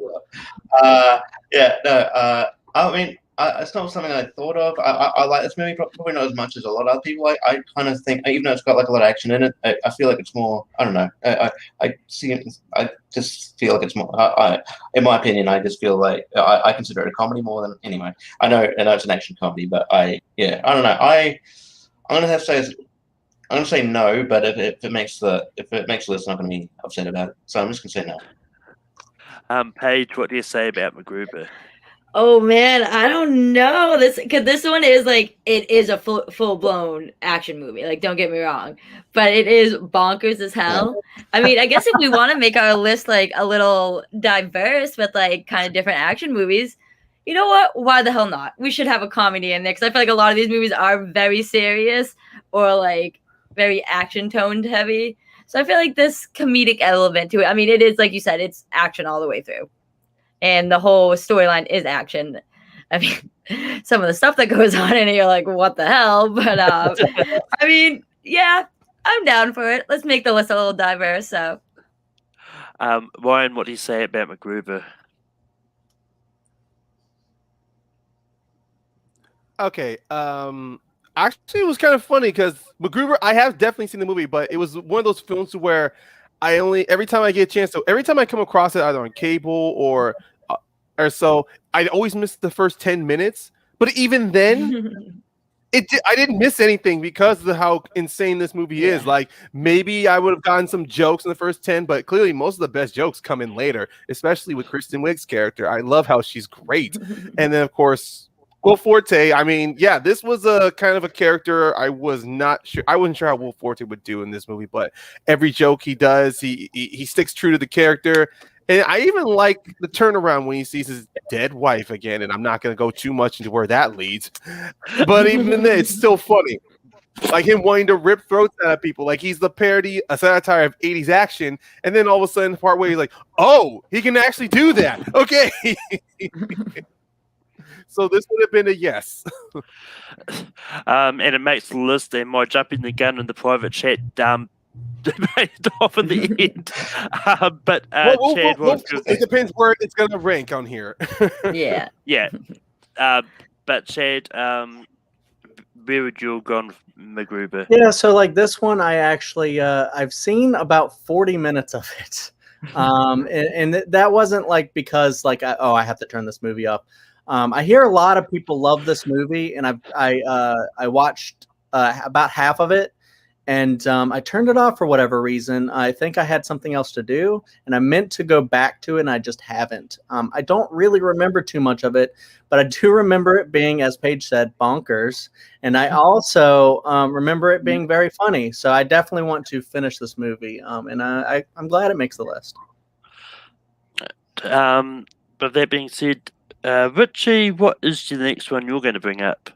mean, it's not something I thought of. I like this movie probably not as much as a lot of other people. I kind of think, even though it's got like a lot of action in it, I feel like it's more. I don't know. I see it. I just feel like it's more. In my opinion, I just feel like I consider it a comedy more than anyway. I know it's an action comedy, but I don't know. I'm gonna have to say. I'm gonna say no, but if it makes the list, I'm not gonna be upset about it. So I'm just gonna say no. Paige, what do you say about MacGruber? Oh man, I don't know because this one is like it is a full blown action movie. Like, don't get me wrong, but it is bonkers as hell. I mean, I guess if we want to make our list like a little diverse with like kind of different action movies, you know what? Why the hell not? We should have a comedy in there because I feel like a lot of these movies are very serious or like very action toned heavy. So I feel like this comedic element to it. I mean, it is like you said, it's action all the way through. And the whole storyline is action. I mean, some of the stuff that goes on in it, you're like, what the hell? But I mean, yeah, I'm down for it. Let's make the list a little diverse. So, Ryan, what do you say about MacGruber? Okay. Actually, it was kind of funny because MacGruber, I have definitely seen the movie, but it was one of those films where every time I get a chance, so every time I come across it, either on cable or so, I always miss the first 10 minutes. But even then, I didn't miss anything because of how insane this movie is. Like, maybe I would have gotten some jokes in the first 10, but clearly most of the best jokes come in later, especially with Kristen Wiig's character. I love how she's great. And then, of course, Will Forte, I mean, yeah, this was a kind of a character I wasn't sure how Will Forte would do in this movie, but every joke he does, he sticks true to the character. And I even like the turnaround when he sees his dead wife again, and I'm not going to go too much into where that leads. But even then, it's still funny. Like him wanting to rip throats out of people. Like he's the parody, a satire of 80s action, and then all of a sudden, part where he's like, oh, he can actually do that. Okay. So this would have been a yes. And it makes the list, and my jumping the gun in the private chat made off in the end. But Chad, it depends where it's going to rank on here. Yeah. Yeah. But Chad, where would you have gone, MacGruber? Yeah, so like this one, I actually I've seen about 40 minutes of it, and that wasn't like because like I have to turn this movie up. I hear a lot of people love this movie, and I watched about half of it, and I turned it off for whatever reason. I think I had something else to do, and I meant to go back to it, and I just haven't. I don't really remember too much of it, but I do remember it being, as Paige said, bonkers. And I also remember it being very funny. So I definitely want to finish this movie, and I'm glad it makes the list. But that being said, Richie, what is the next one you're going to bring up?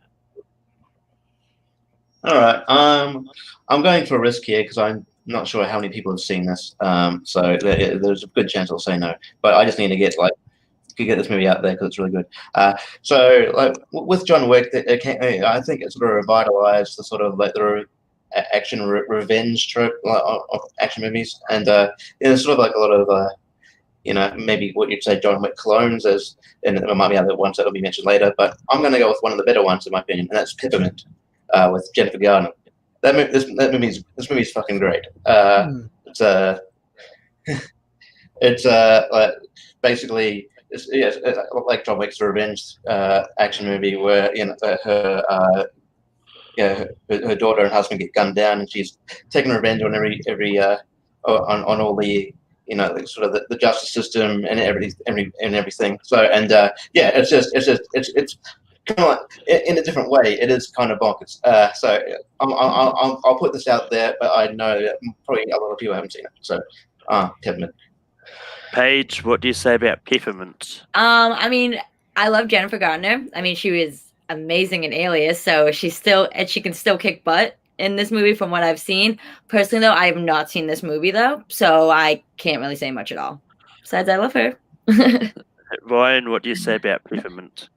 All right. I'm going for a risk here because I'm not sure how many people have seen this. So there's a good chance I'll say no. But I just need to get this movie out there because it's really good. So like with John Wick, I think it sort of revitalized the sort of like the action revenge trope of action movies, and there's sort of like a lot of maybe what you'd say John Wick clones, and there might be other ones that'll be mentioned later. But I'm going to go with one of the better ones in my opinion, and that's Peppermint. With Jennifer Garner, this movie's fucking great. It's like basically it's like John Wick's revenge action movie where her daughter and husband get gunned down, and she's taking revenge on every on all the sort of the justice system and everything. So it's kind of like in a different way. It is kind of bonkers. So I'll put this out there, but I know that probably a lot of people haven't seen it. So Peppermint. Paige, what do you say about Peppermint? I mean, I love Jennifer Garner. I mean, she was amazing in Alias, so she can still kick butt in this movie from what I've seen. Personally, though, I have not seen this movie though, so I can't really say much at all. Besides, I love her. Ryan, what do you say about Peppermint?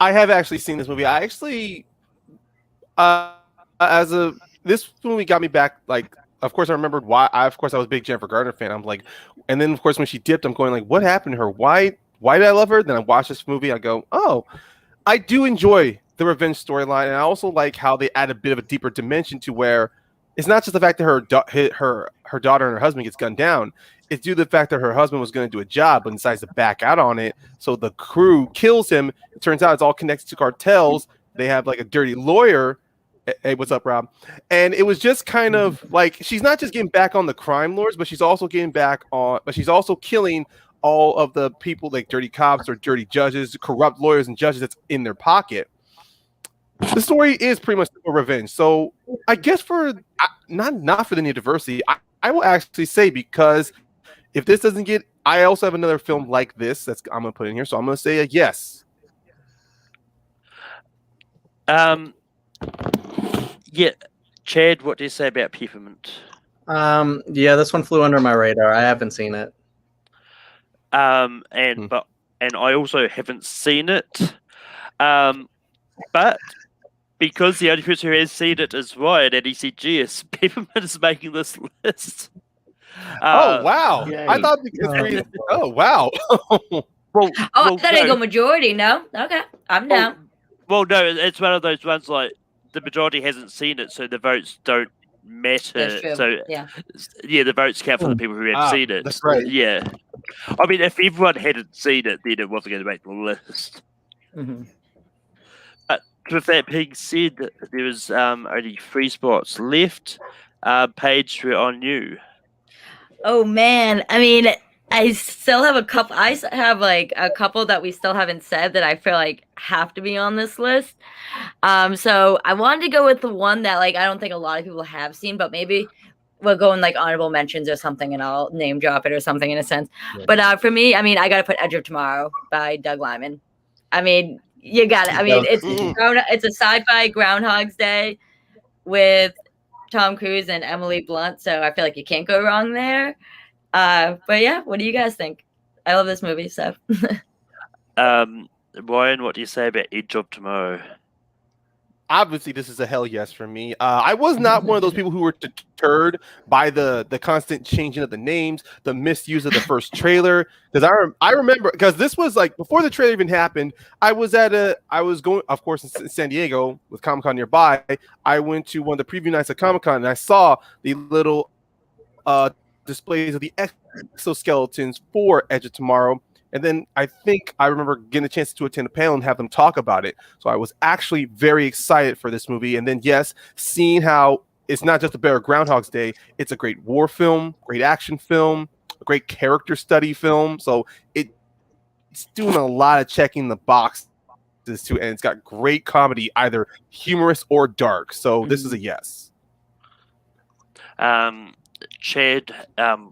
I have actually seen this movie. I actually, this movie got me back. Like, of course, I remembered why. I was a big Jennifer Garner fan. I'm like, and then of course when she dipped, I'm going like, what happened to her? Why did I love her? Then I watch this movie. I go, oh, I do enjoy the revenge storyline, and I also like how they add a bit of a deeper dimension to where it's not just the fact that her daughter and her husband gets gunned down. It's due to the fact that her husband was going to do a job but decides to back out on it. So the crew kills him. It turns out it's all connected to cartels. They have like a dirty lawyer. Hey, what's up, Rob? And it was just kind of like she's not just getting back on the crime lords, but she's also she's also killing all of the people like dirty cops or dirty judges, corrupt lawyers and judges that's in their pocket. The story is pretty much a revenge. So I guess for not for the new diversity, I will actually say, because if this doesn't get, I also have another film like this I'm going to put in here. So I'm going to say a yes. Yeah, Chad, what do you say about Peppermint? Yeah, this one flew under my radar. I haven't seen it. And I also haven't seen it. But because the only person who has seen it is Ryan, and he said, "Geez, Peppermint is making this list." Oh wow! Yay. I thought oh wow! I thought I'd go majority. No, okay, I'm down. Well, no, it's one of those ones like the majority hasn't seen it, so the votes don't matter. That's true. So yeah, the votes count for the people who have seen it. That's right. Yeah, I mean, if everyone hadn't seen it, then it wasn't going to make the list. Mm-hmm. But with that being said, there was only 3 spots left. Paige, we're on you. Oh man, I mean, I still have a couple. I have like a couple that we still haven't said that I feel like have to be on this list. So I wanted to go with the one that like I don't think a lot of people have seen, but maybe we'll go in like honorable mentions or something, and I'll name drop it or something in a sense. Yeah. But for me, I mean, I got to put Edge of Tomorrow by Doug Liman. I mean, you got it. I mean, it's a sci-fi Groundhog's Day with Tom Cruise and Emily Blunt, so I feel like you can't go wrong there. But yeah, what do you guys think? I love this movie, so. Ryan, what do you say about Edge of Tomorrow? obviously this is a hell yes for me. I was not one of those people who were deterred by the constant changing of the names, the misuse of the first trailer. Because I remember, because this was like before the trailer even happened. I was going, of course, in San Diego with Comic-Con nearby. I went to one of the preview nights of Comic-Con and I saw the little displays of the exoskeletons for Edge of Tomorrow. And then I think I remember getting a chance to attend a panel and have them talk about it. So I was actually very excited for this movie. And then, yes, seeing how it's not just a better Groundhog's Day, it's a great war film, great action film, a great character study film. So it's doing a lot of checking the boxes too. And it's got great comedy, either humorous or dark. So this is a yes. Chad,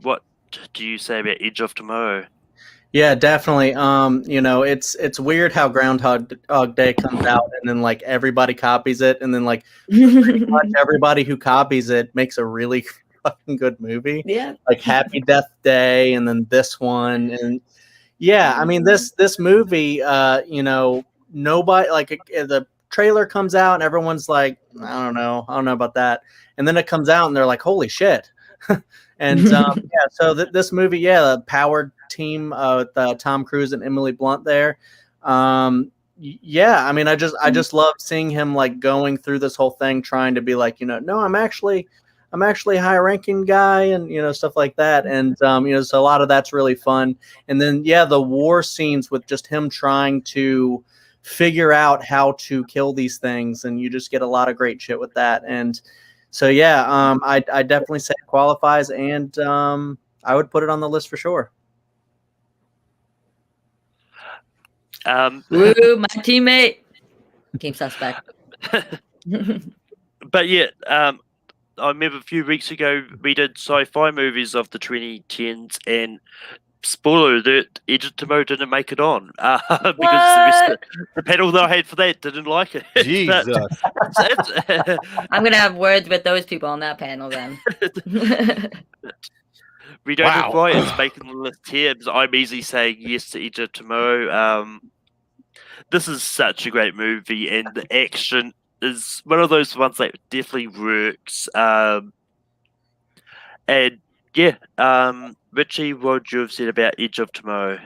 what do you say about Edge of Tomorrow? Yeah, definitely. It's weird how Groundhog Day comes out and then like everybody copies it, and then like pretty much everybody who copies it makes a really fucking good movie. Yeah. Like Happy Death Day, and then this one, and yeah, I mean this movie, nobody like the trailer comes out and everyone's like, I don't know about that, and then it comes out and they're like, holy shit. And so this movie, the powered team with Tom Cruise and Emily Blunt there. I mean, I just love seeing him like going through this whole thing, trying to be like, no, I'm actually a high ranking guy, and stuff like that. And so a lot of that's really fun. And then the war scenes with just him trying to figure out how to kill these things, and you just get a lot of great shit with that. And so I definitely say it qualifies, and I would put it on the list for sure. Woo, my teammate. Team suspect. But I remember a few weeks ago we did sci-fi movies of the 2010s, and spoiler alert, Edge of Tomorrow didn't make it on because the panel that I had for that didn't like it. Jesus. I'm gonna have words with those people on that panel then. We don't know why it's making the list here, because I'm easily saying yes to Edge of Tomorrow. This is such a great movie, and the action is one of those ones that definitely works. Richie, what would you have said about Edge of Tomorrow?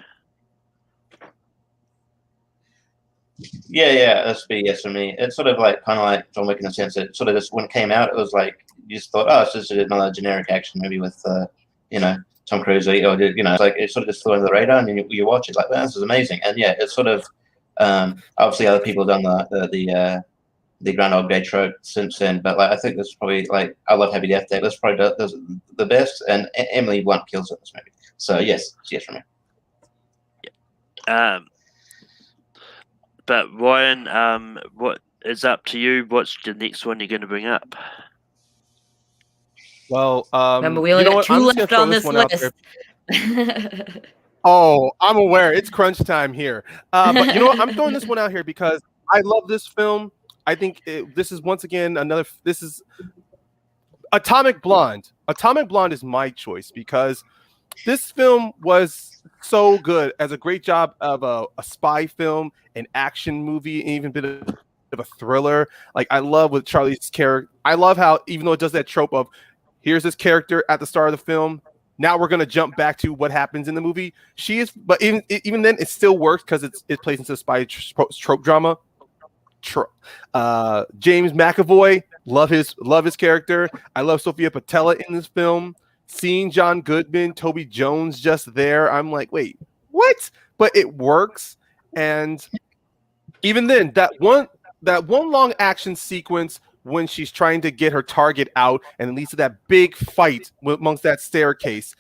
Yeah, that's be yes for me. It's sort of like kind of like John Wick in the sense that sort of just when it came out, it was like you just thought, oh, it's just another generic action movie with Tom Cruise, or it's like it sort of just flew under the radar, and you watch it like, well, this is amazing. And it's sort of obviously other people have done the Groundhog Day trope since then, but like I think this is probably like I love Happy Death Day. This probably does the best, and Emily Blunt kills it in this movie. So yes for me. But Ryan, what is up to you? What's the next one you're going to bring up? Well, remember we only got two left on this list. Oh, I'm aware. It's crunch time here. But you know what? I'm throwing this one out here because I love this film. I think this is once again this is Atomic Blonde. Atomic Blonde is my choice because this film was so good, as a great job of a spy film, an action movie, and even a bit of a thriller. Like I love with Charlie's character. I love how even though it does that trope of here's this character at the start of the film, now we're gonna jump back to what happens in the movie. But even then, it still works because it plays into spy trope drama. James McAvoy, love his character. I love Sophia Patella in this film. Seeing John Goodman, Toby Jones just there, I'm like, wait, what? But it works. And even then, that one long action sequence when she's trying to get her target out and it leads to that big fight amongst that staircase.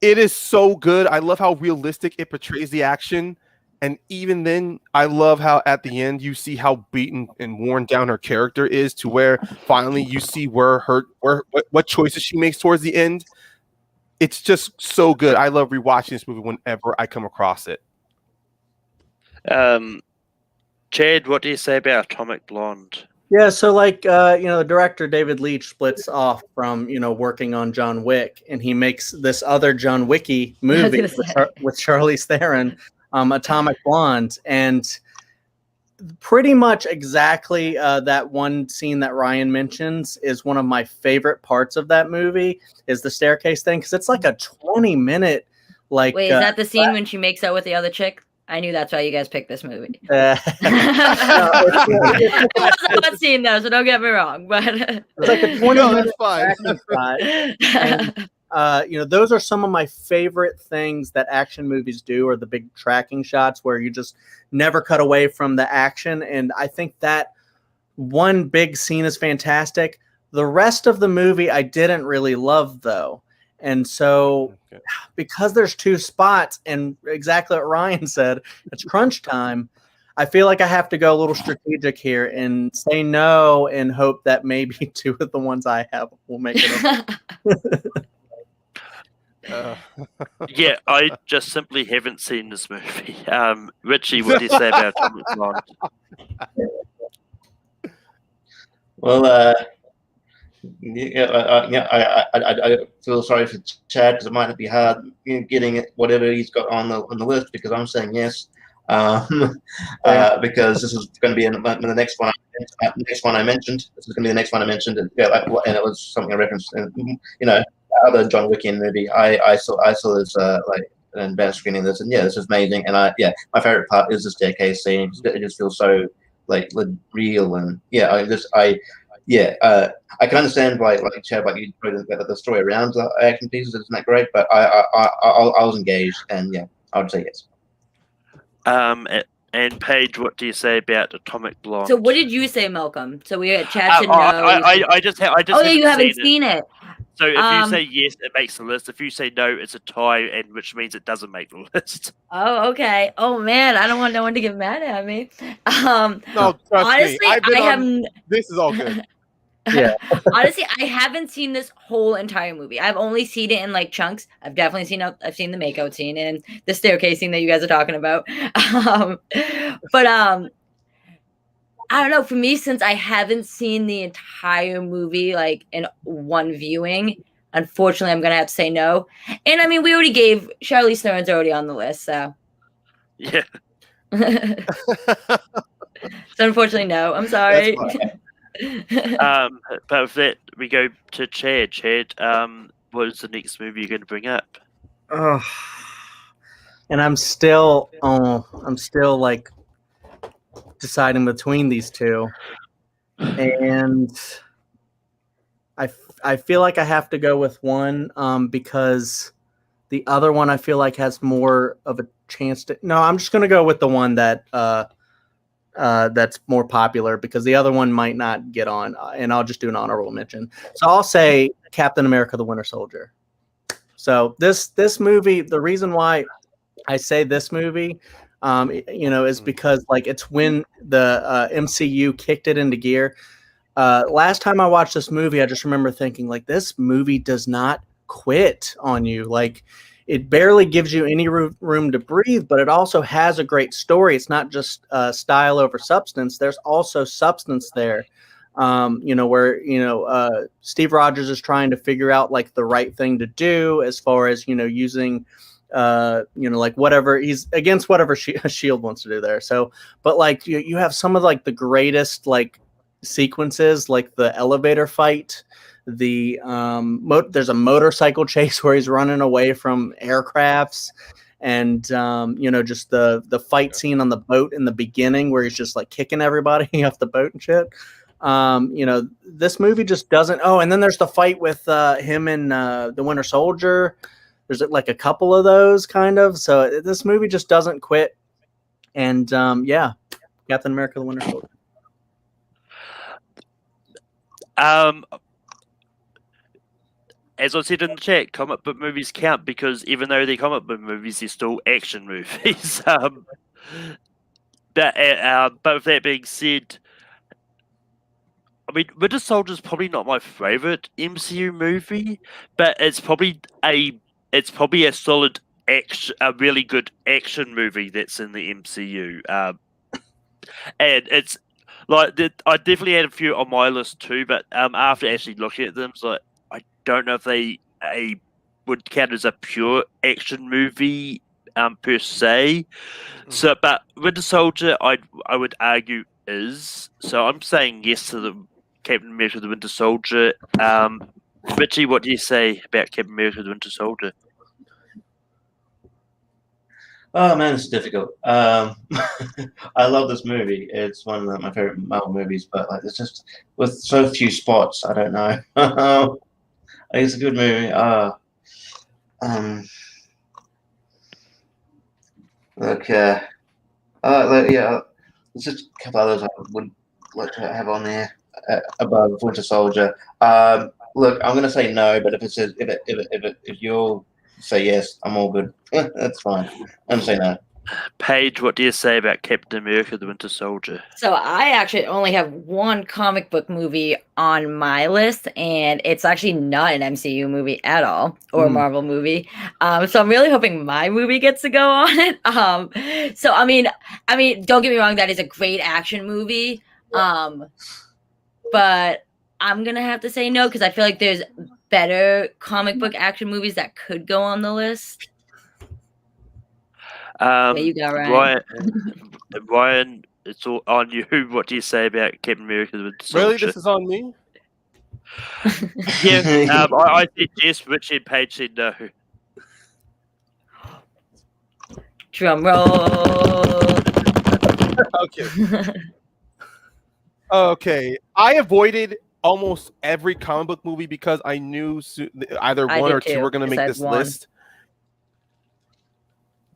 It is so good. I love how realistic it portrays the action. And even then, I love how at the end you see how beaten and worn down her character is, to where finally you see what choices she makes towards the end. It's just so good. I love rewatching this movie whenever I come across it. Chad, what do you say about Atomic Blonde? Yeah, so like the director David Leitch splits off from working on John Wick, and he makes this other John Wicky movie with Charlize Theron. Atomic Blonde, and pretty much exactly that one scene that Ryan mentions is one of my favorite parts of that movie is the staircase thing because it's like a 20-minute like. Wait, is that the scene when she makes out with the other chick? I knew that's why you guys picked this movie. It's It wasn't that scene though, so don't get me wrong. But like a 20 No, minute that's action shot. And, those are some of my favorite things that action movies do, are the big tracking shots where you just never cut away from the action. And I think that one big scene is fantastic. The rest of the movie I didn't really love though. And so because there's two spots and exactly what Ryan said, it's crunch time. I feel like I have to go a little strategic here and say no and hope that maybe two of the ones I have will make it. Yeah, I just simply haven't seen this movie. Richie, what do you say about Atomic Blonde? Well, I feel sorry for Chad because it might be hard getting whatever he's got on the list because I'm saying yes. Because this is going to be in the next one. Next one I mentioned. This is going to be the next one I mentioned, and it was something I referenced. And other John Wick movie. I saw this like an advanced screening of this, and this is amazing. And my favorite part is the staircase scene. It just feels so like real, and I can understand like Chad, like you put the story around the action pieces isn't that great, but I was engaged, and I would say yes. And Paige, what do you say about Atomic Blonde? So what did you say, Malcolm? So we had Chad said no. I just you haven't seen it. So if you say yes, it makes the list. If you say no, it's a tie, and which means it doesn't make the list. Oh, okay. Oh man, I don't want no one to get mad at me. No, trust honestly, me. This is all good. Yeah. Honestly, I haven't seen this whole entire movie. I've only seen it in like chunks. I've definitely seen the makeout scene and the staircase scene that you guys are talking about. But I don't know. For me, since I haven't seen the entire movie like in one viewing, unfortunately, I'm gonna have to say no. And I mean, we already gave Charlize Theron's already on the list, so yeah. So unfortunately, no. I'm sorry. But with that, we go to Chad. Chad, what is the next movie you're going to bring up? And I'm still like deciding between these two, and I feel like I have to go with one because the other one I feel like has more of a chance to. No, I'm just going to go with the one that that's more popular because the other one might not get on, and I'll just do an honorable mention. So I'll say Captain America: The Winter Soldier. So this movie, the reason why I say this movie, is because like it's when the MCU kicked it into gear. Last time I watched this movie, I just remember thinking like this movie does not quit on you. Like it barely gives you any room to breathe, but it also has a great story. It's not just style over substance. There's also substance there. Where Steve Rogers is trying to figure out like the right thing to do as far as using like whatever he's against whatever Shield wants to do there. So, but like you have some of like the greatest like sequences, like the elevator fight. There's a motorcycle chase where he's running away from aircrafts, and just the fight scene on the boat in the beginning where he's just like kicking everybody off the boat and shit. This movie just doesn't. Oh, and then there's the fight with him and the Winter Soldier. There's like a couple of those kind of. So this movie just doesn't quit. And Captain America: The Winter Soldier. As I said in the chat, comic book movies count because even though they're comic book movies, they're still action movies. But with that being said, I mean, Winter Soldier is probably not my favorite MCU movie, but it's probably a solid action, a really good action movie that's in the MCU. And it's like I definitely had a few on my list too, but after actually looking at them, it's like I don't know if they would count as a pure action movie per se. So, but Winter Soldier, I would argue is. So I'm saying yes to the Captain America: The Winter Soldier. Richie, what do you say about Captain America: The Winter Soldier? Oh man, it's difficult. I love this movie. It's one of my favorite Marvel movies, but like, it's just with so few spots. I don't know. I think it's a good movie. Yeah. There's just a couple others I would like to have on there above Winter Soldier. Look, I'm gonna say no, but if you'll say yes, I'm all good. That's fine. I'm gonna say no. Paige, what do you say about Captain America: The Winter Soldier? So I actually only have one comic book movie on my list, and it's actually not an MCU movie at all, or a Marvel movie. So I'm really hoping my movie gets to go on it. So I mean, don't get me wrong, that is a great action movie. But I'm gonna have to say no because I feel like there's better comic book action movies that could go on the list. What you got, Ryan? Ryan, it's all on you. What do you say about Captain America: The Winter Soldier? Really, this is on me? Yeah, I said yes. Richie and Paige said no. Drum roll. Okay. Okay. I avoided almost every comic book movie because I knew either one or two were going to make this list.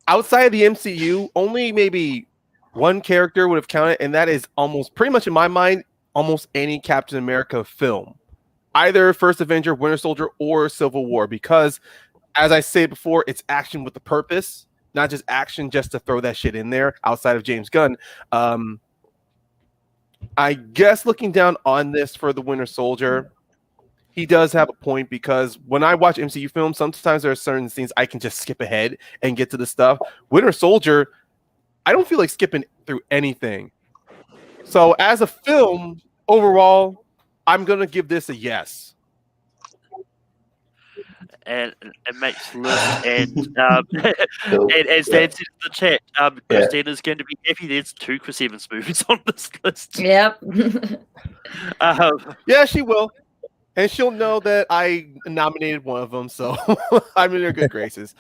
Outside of the MCU, only maybe one character would have counted, and that is almost pretty much in my mind, almost any Captain America film. Either First Avenger, Winter Soldier, or Civil War, because as I said before, it's action with a purpose, not just action just to throw that shit in there outside of James Gunn. I guess looking down on this for the Winter Soldier, he does have a point because when I watch MCU films, sometimes there are certain scenes I can just skip ahead and get to the stuff. Winter Soldier, I don't feel like skipping through anything. So as a film, overall, I'm going to give this a yes. And it makes list and as Dan said in the chat, Christina's going to be happy there's 2 Chris Evans movies on this list. Yep. Yeah, she will. And she'll know that I nominated one of them, so I'm in her good graces.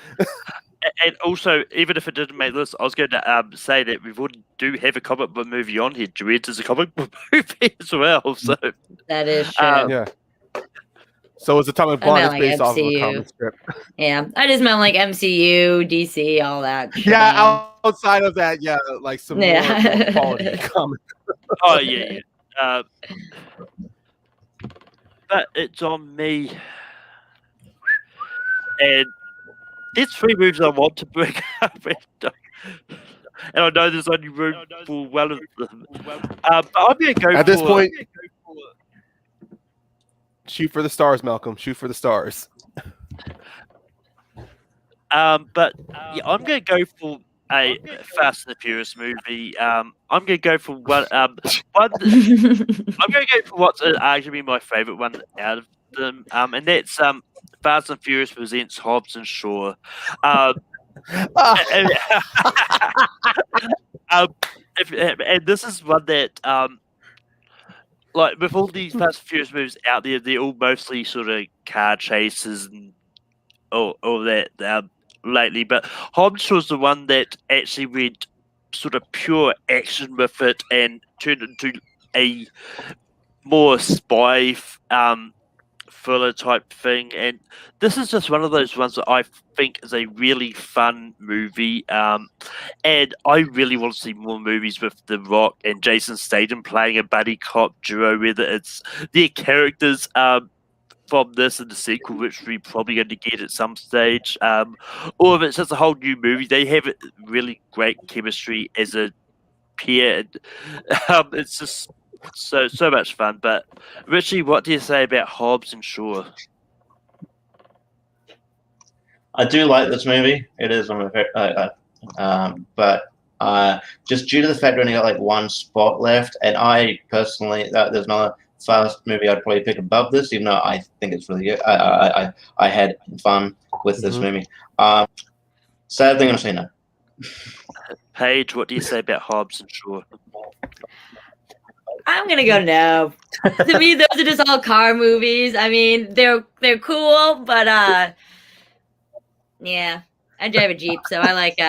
And also, even if it didn't make this, I was going to say that we do have a comic book movie on here. Dreads is a comic book movie as well. So that is true. Yeah. So it's Atomic Blonde. It's like based off of a MCU. comic strip. Yeah, I just meant like MCU, DC, all that. Yeah, outside of that, yeah, like some more quality comic. Oh yeah. But it's on me. And there's 3 movies I want to bring up. And I know there's only room for one of them. But I'm going to go at this point. Shoot for the stars, Malcolm. Shoot for the stars. But yeah, I'm going to go for a Fast and the Furious movie. I'm going to go for one. I'm going to go for what's arguably my favorite one out of them, and that's Fast and Furious presents Hobbs and Shaw. And this is one that like with all these Fast and Furious movies out there, they're all mostly sort of car chases and all that lately. But Hobbs was the one that actually went sort of pure action with it and turned into a more spy thriller type thing. And this is just one of those ones that I think is a really fun movie. And I really want to see more movies with The Rock and Jason Statham playing a buddy cop duo, whether it's their characters from this and the sequel, which we're probably going to get at some stage, or if it's just a whole new movie. They have really great chemistry as a pair. And, it's just so much fun. But Richie, what do you say about Hobbs and Shaw? I do like this movie. It is one of my favorite, but just due to the fact we only got like 1 spot left, and I personally, there's another Fast movie I'd probably pick above this, even though I think it's really good. I had fun with this movie. Sadly, I'm going to say no. Paige, what do you say about Hobbs and Shaw? I'm gonna go no. To me, those are just all car movies. I mean, they're cool, but yeah. I drive a Jeep, so I like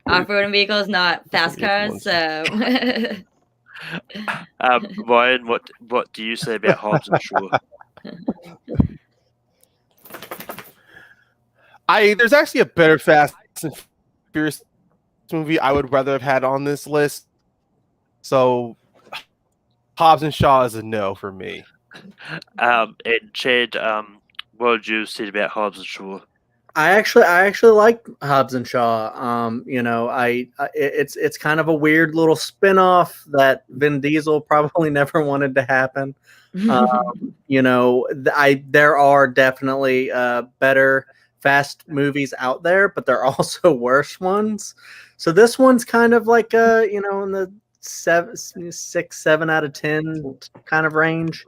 off-roading vehicles, not fast cars. So Ryan, what do you say about Hobbs and Shaw? There's actually a better Fast and Furious movie I would rather have had on this list. So Hobbs and Shaw is a no for me. And Chad, what did you say about Hobbs and Shaw? I actually like Hobbs and Shaw. It's kind of a weird little spin-off that Vin Diesel probably never wanted to happen. There are definitely better Fast movies out there, but there are also worse ones. So this one's kind of like in the 7 out of 10 kind of range.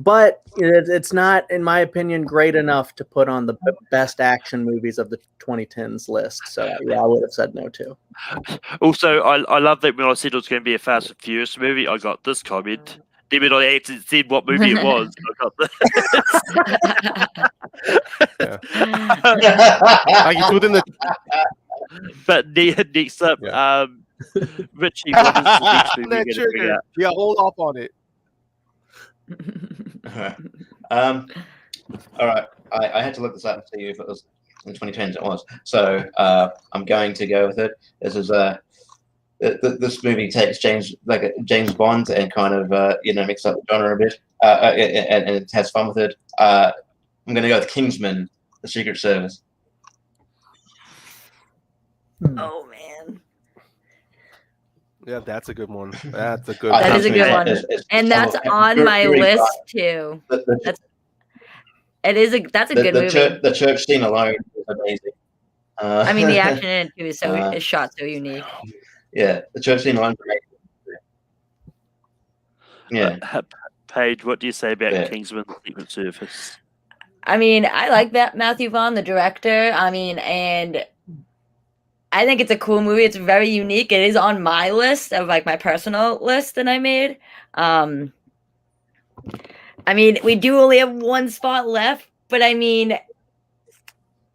But it's not, in my opinion, great enough to put on the best action movies of the 2010s list. So yeah, I would have said no too. Also, I love that when I said it was going to be a Fast and Furious movie, I got this comment. Then when I actually said what movie it was, I got this. Like within the. But next up, Richie, what is the next movie we're going to bring up? Yeah, hold off on it. All right. I had to look this up to see if it was in 2010s. It was. So I'm going to go with it. This is this movie takes James Bond and kind of mix up the genre a bit, and it has fun with it. I'm going to go with Kingsman, The Secret Service. Oh man, yeah, that's a good one. That's a good. That is a good one, and that's on my list too. That's a good movie. The church scene alone is amazing. I mean, the action in it too is shot so unique. Yeah, the church scene alone is amazing. Yeah. Paige, what do you say about Kingsman: Secret Service? I mean, I like that Matthew Vaughn, the director. I mean, and I think it's a cool movie. It's very unique. It is on my list of like my personal list that I made. I mean, we do only have one spot left, but I mean,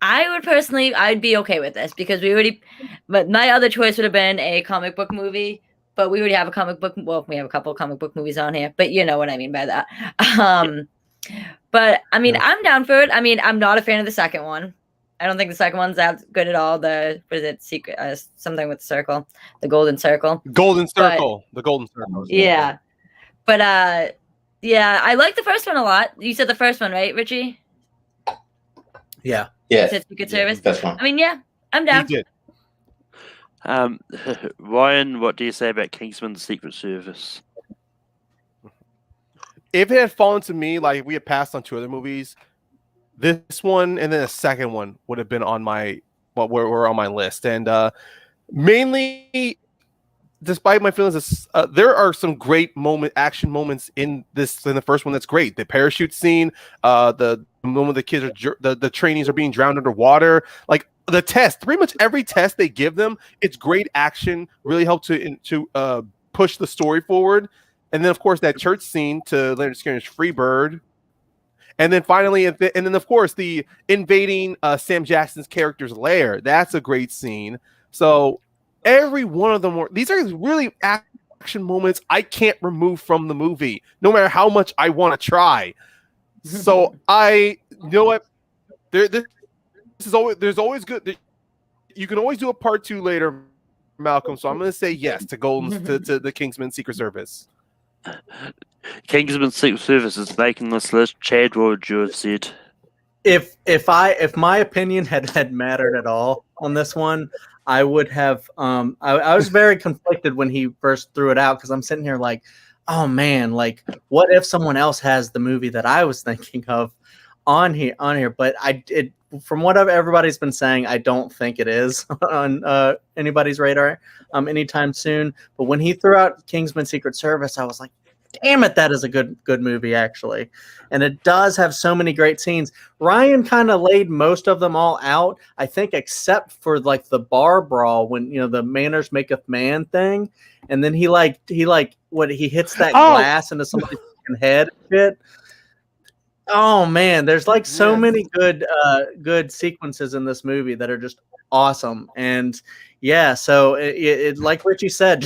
I'd be okay with this because but my other choice would have been a comic book movie, but we already have a comic book. Well, we have a couple of comic book movies on here, but you know what I mean by that. But I mean, I'm down for it. I mean, I'm not a fan of the second one. I don't think the second one's that good at all. What is it? Secret, something with the circle, the golden circle. The golden circle. Yeah. But yeah, I like the first one a lot. You said the first one, right, Richie? Yeah. Yeah. Secret Service. That's one. I mean, yeah, I'm down. He did. Ryan, what do you say about Kingsman: The Secret Service? If it had fallen to me, like if we had passed on two other movies, this one and then the second one would have been on my were on my list. And mainly, despite my feelings, there are some great action moments in the first one that's great. The parachute scene, the moment the kids are the trainees are being drowned underwater, like the test. Pretty much every test they give them, it's great action. Really helped to push the story forward. And then, of course, that church scene to Leonard Skinner's Freebird. And then finally, of course, the invading Sam Jackson's character's lair. That's a great scene. So every one of them, these are really action moments I can't remove from the movie, no matter how much I want to try. So you know what? There's always good. You can always do a part 2 later, Malcolm. So I'm going to say yes to to the Kingsman: Secret Service. Kingsman: Secret Service is making this list. Chad, what would you have said? If my opinion had mattered at all on this one, I would have. I was very conflicted when he first threw it out because I'm sitting here like, oh man, like what if someone else has the movie that I was thinking of on here? But from what everybody's been saying, I don't think it is on anybody's radar anytime soon. But when he threw out Kingsman: Secret Service, I was like, damn it, that is a good movie, actually. And it does have so many great scenes. Ryan kind of laid most of them all out, I think, except for like the bar brawl when the manners maketh man thing, and then he hits that glass into somebody's head and shit. Oh man, there's like so many good sequences in this movie that are just awesome. And yeah, so it like Richie said,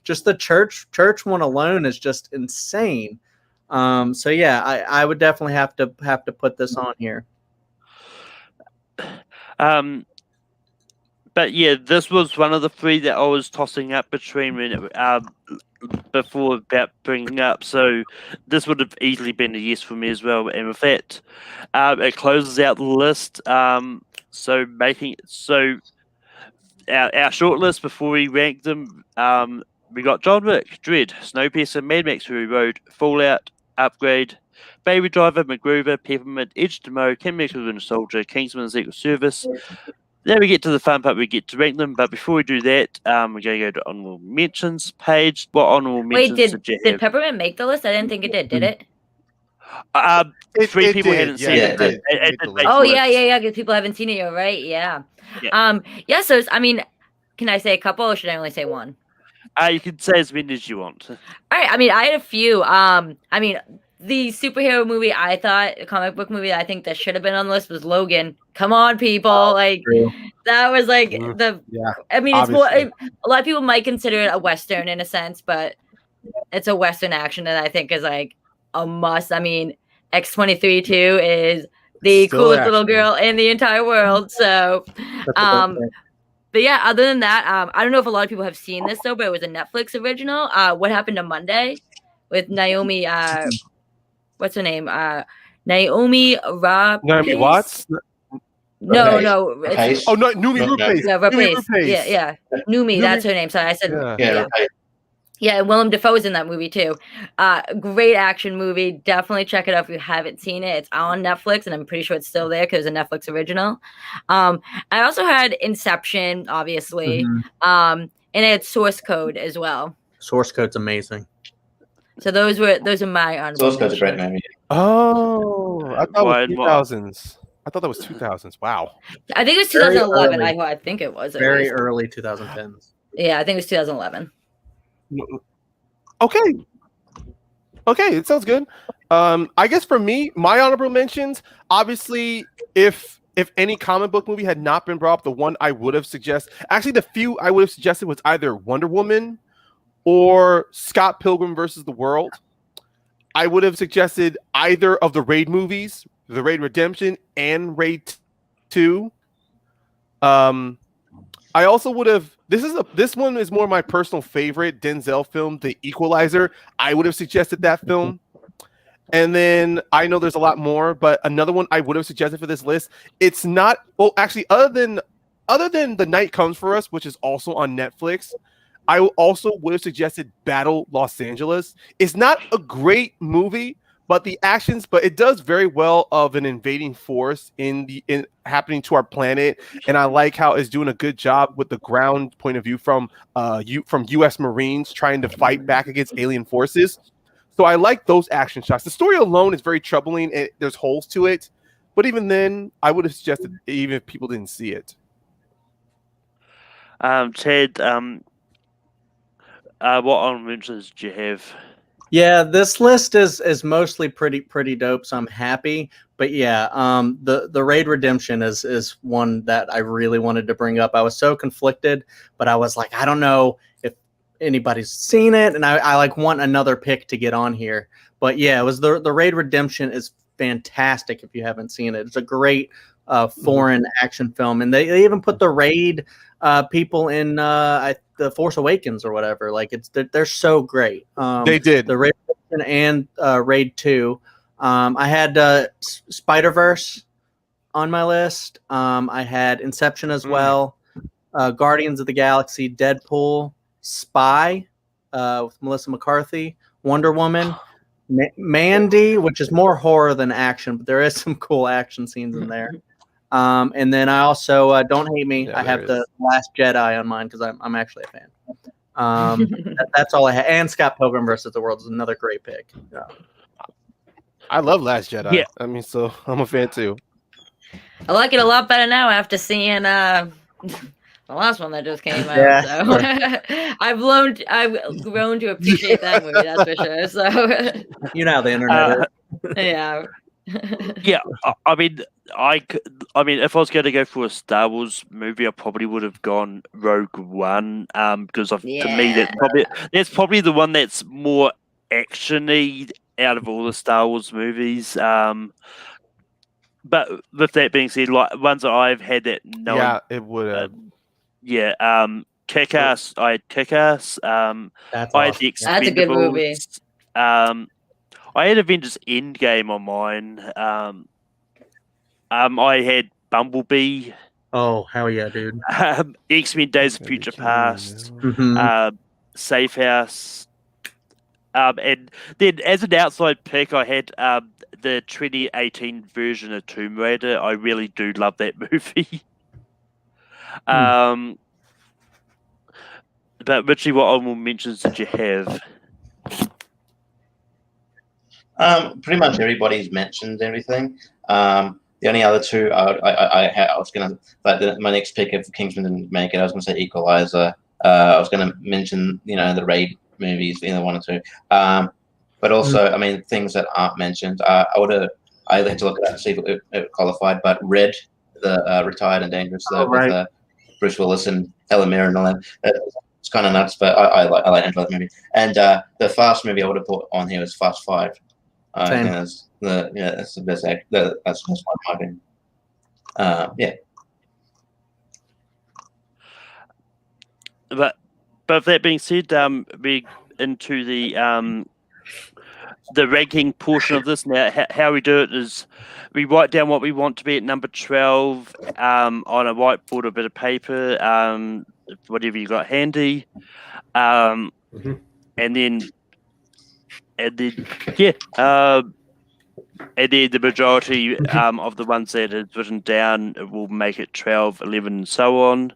just the church one alone is just insane. So yeah, I would definitely have to put this on here. But yeah, this was one of the three that I was tossing up between before about bringing up. So this would have easily been a yes for me as well. And with that, it closes out the list. So our short list before we rank them, we got John Wick, Dread, Snowpiercer, Mad Max Fury Road, Fallout, Upgrade, Baby Driver, MacGruber, Peppermint, Edge to Mow, King Maker Winter Soldier, Kingsman, Secret Service. Then we get to the fun part, we get to rank them. But before we do that, we're going to go to honorable mentions page. What honorable mentions did you have? Did Peppermint make the list? I didn't think it did. Did it? Three people hadn't seen it. Yeah. Because people haven't seen it yet, right? Yeah. So can I say a couple, or should I only say one? You can say as many as you want. All right. I had a few. The superhero movie comic book movie I think that should have been on the list was Logan. Come on, people! That was it's more. A lot of people might consider it a Western in a sense, but it's a Western action that I think is like a must. X-23 too is the coolest little girl in the entire world. So, but yeah, other than that, I don't know if a lot of people have seen this though, but it was a Netflix original. What Happened on Monday with Naomi? What's her name? Naomi Watts? No. Numi Rupace. Yeah, Rupace. Yeah. Numi, that's her name. Sorry, I said Yeah, and Willem Dafoe's in that movie too. Great action movie. Definitely check it out if you haven't seen it. It's on Netflix, and I'm pretty sure it's still there because it's a Netflix original. I also had Inception, obviously, and it had Source Code as well. Source Code's amazing. So those are my honorable. Source Code's a great movie. Oh, I thought it was 2000s. I thought that was 2000s. Wow. I think it was 2011. I think it was very early 2010s. Yeah, I think it was 2011. Okay, it sounds good. I guess for me, my honorable mentions, obviously, if any comic book movie had not been brought up, the one I would have suggested, actually the few I would have suggested was either Wonder Woman or Scott Pilgrim versus the World. I would have suggested either of the Raid movies, the Raid Redemption and Raid 2. I also would have. This one is more my personal favorite Denzel film, The Equalizer. I would have suggested that film. And then I know there's a lot more, but another one I would have suggested for this list. It's not. Well, actually, other than The Night Comes for Us, which is also on Netflix, I also would have suggested Battle Los Angeles. It's not a great movie, but it does very well of an invading force in happening to our planet, and I like how it's doing a good job with the ground point of view from U.S. Marines trying to fight back against alien forces. So I like those action shots. The story alone is very troubling, and there's holes to it, but even then, I would have suggested even if people didn't see it. Ted, what honorable mentions do you have? Yeah, this list is mostly pretty dope, so I'm happy. But yeah, the Raid Redemption is one that I really wanted to bring up. I was so conflicted, but I was like, I don't know if anybody's seen it, and I like want another pick to get on here. But yeah, it was the Raid Redemption is fantastic if you haven't seen it. It's a great foreign action film, and they even put the Raid people in the Force Awakens or whatever. Like they're so great. They did the Raid and Raid 2. I had Spider-Verse on my list. I had Inception as well. Guardians of the Galaxy, Deadpool, Spy with Melissa McCarthy, Wonder Woman, Mandy, which is more horror than action, but there is some cool action scenes in there. And then I also Don't Hate Me. I have The Last Jedi on mine because I'm actually a fan. That's all I have. And Scott Pilgrim versus the World is another great pick. Yeah. I love Last Jedi. Yeah. I mean, so I'm a fan too. I like it a lot better now after seeing the last one that just came out. Yeah. So I've grown to appreciate that movie. That's for sure. So You know how the internet is. yeah. Yeah, I mean, if I was going to go for a Star Wars movie, I probably would have gone Rogue One. Because to me, that's probably the one that's more actiony out of all the Star Wars movies. But with that being said, like ones that I've had that no Yeah, one, it would have. Kick-Ass. I had Kick-Ass. That's I had awesome. the That's a good movie. Expendables. I had Avengers Endgame on mine. I had Bumblebee. Oh, hell yeah, dude. X-Men Days of Future Past. Mhm. Safe House. And then as an outside pick, I had the 2018 version of Tomb Raider. I really do love that movie. But Richie, what honorable mentions did you have? Pretty much everybody's mentioned everything. The only other two I was gonna, but my next pick if Kingsman didn't make it, I was gonna say Equalizer. I was gonna mention the Raid movies, one or two. But also, I mean, things that aren't mentioned. I had to look at that to see if it qualified. But Red, the Retired and Dangerous, with Bruce Willis and Helen Mirren and all that. It's kind of nuts, but I like that movie. And the Fast movie I would have put on here was Fast 5. I think that's the best act. That's one of my opinion. But with that being said, we into the ranking portion of this now. How we do it is we write down what we want to be at number 12 on a whiteboard or a bit of paper, whatever you got handy, and then the majority of the ones that are written down will make it 12, 11, and so on.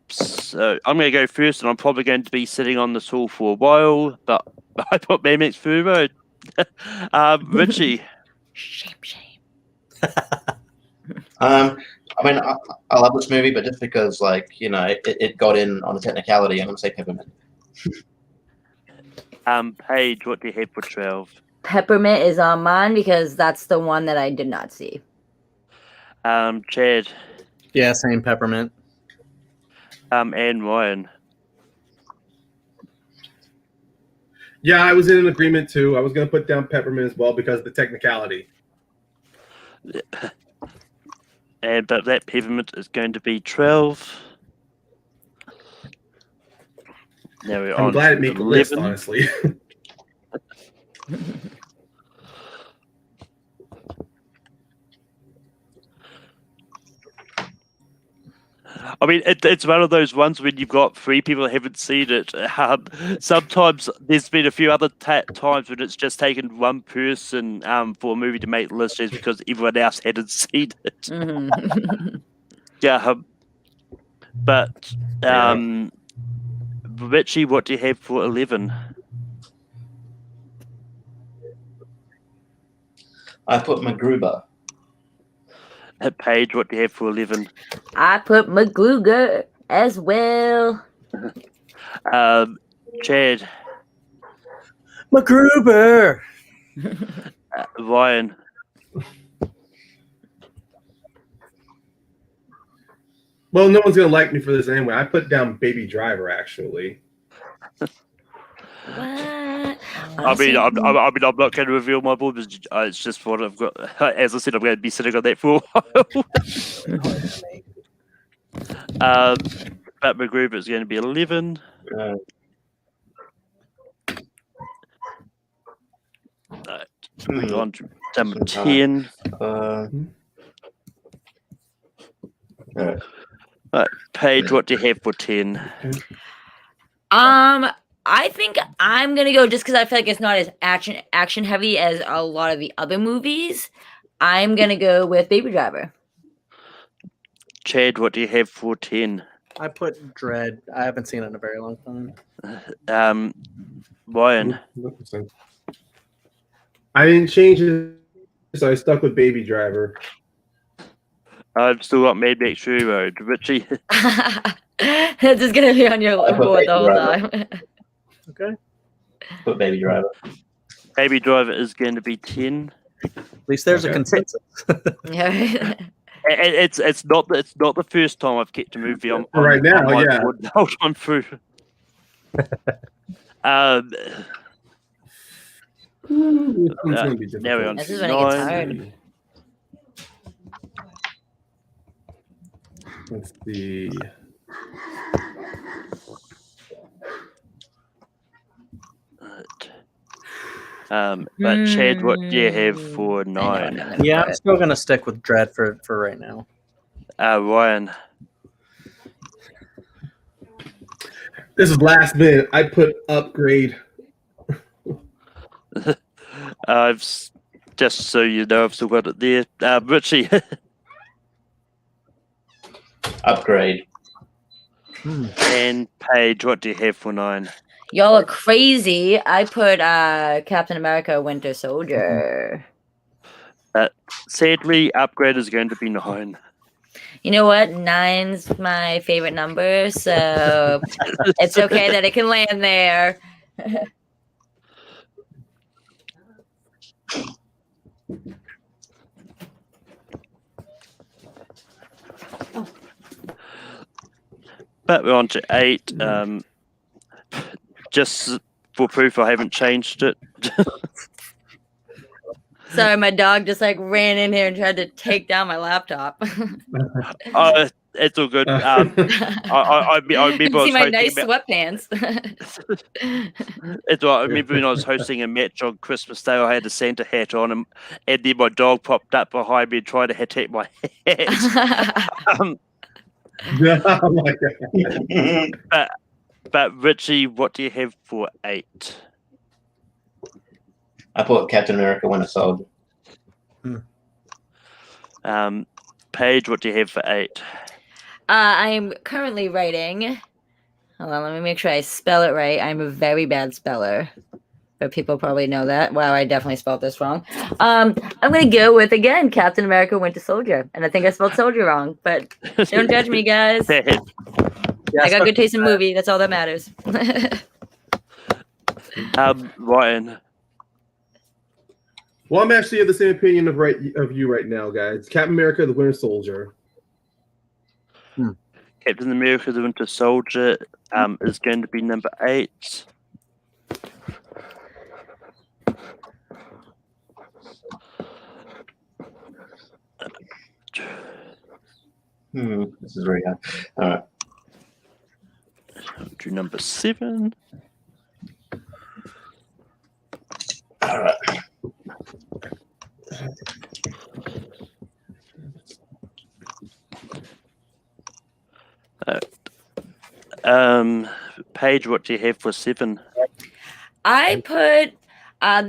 So I'm going to go first, and I'm probably going to be sitting on this hall for a while, but I put Mad Max Fury Road. Richie. Shame. I mean, I love this movie, but just because, it got in on a technicality, I'm going to say Peppermint. Paige, what do you have for 12? Peppermint is on mine because that's the one that I did not see. Chad. Yeah, same Peppermint. And Ryan. Yeah, I was in agreement too. I was going to put down Peppermint as well because of the technicality. But that Peppermint is going to be 12. Now we're I'm glad it made the list, honestly. I mean, it's one of those ones when you've got 3 people that haven't seen it. Sometimes there's been a few other times when it's just taken one person for a movie to make the list just because everyone else hadn't seen it. Yeah. But, Richie, what do you have for 11? I put MacGruber. Paige, what do you have for 11? I put MacGruber as well. Chad. MacGruber. Ryan. Well, no one's going to like me for this anyway. I put down Baby Driver, actually. What? I'm not going to reveal my board. It's just what I've got. As I said, I'm going to be sitting on that for a while. But MacGruber is going to be 11. Moving on to number 10. Paige, what do you have for 10? I think I'm gonna go just because I feel like it's not as action heavy as a lot of the other movies. I'm gonna go with Baby Driver. Chad, what do you have for 10? I put Dread. I haven't seen it in a very long time. Ryan. I didn't change it, so I stuck with Baby Driver. I've still got Mad Max Fury Road. Richie. This is gonna be on your board the whole time. Okay. Put Baby Driver. Baby Driver is going to be 10. At least there's a consensus. Yeah. It's not the first time I've kept a movie on Right now, on my yeah. board the whole time through. Gonna be Now we're on This is when it gets 9. hard. Let's see. But Chad, what do you have for 9? Yeah, I'm still gonna stick with Dread for right now. Ryan. This is last minute. I put Upgrade. Just so you know, I've still got it there. Richie. Upgrade. And Paige, what do you have for 9? Y'all are crazy. I put Captain America Winter Soldier. Sadly, Upgrade is going to be 9. You know what? 9's my favorite number, so it's okay that it can land there. But we're on to 8. Just for proof, I haven't changed it. Sorry, my dog just like ran in here and tried to take down my laptop. It's all good. I remember See I was my hosting nice a sweatpants. It's all right. I remember when I was hosting a match on Christmas Day, I had a Santa hat on, and then my dog popped up behind me and tried to attack my hat. Oh my God. But Richie, what do you have for 8? I put Captain America Winter Soldier. Paige, what do you have for 8? I'm currently writing. Hold on, let me make sure I spell it right. I'm a very bad speller, but people probably know that. Wow, I definitely spelled this wrong. I'm gonna go with again Captain America Winter Soldier, and I think I spelled soldier wrong, but don't judge me, guys. I got good taste in movie. That's all that matters. Ryan. Well, I'm actually of the same opinion of you right now, guys. Captain America: The Winter Soldier. Captain America: The Winter Soldier is going to be number 8. This is very hard. All right. To number 7. All right. Paige, what do you have for 7? I put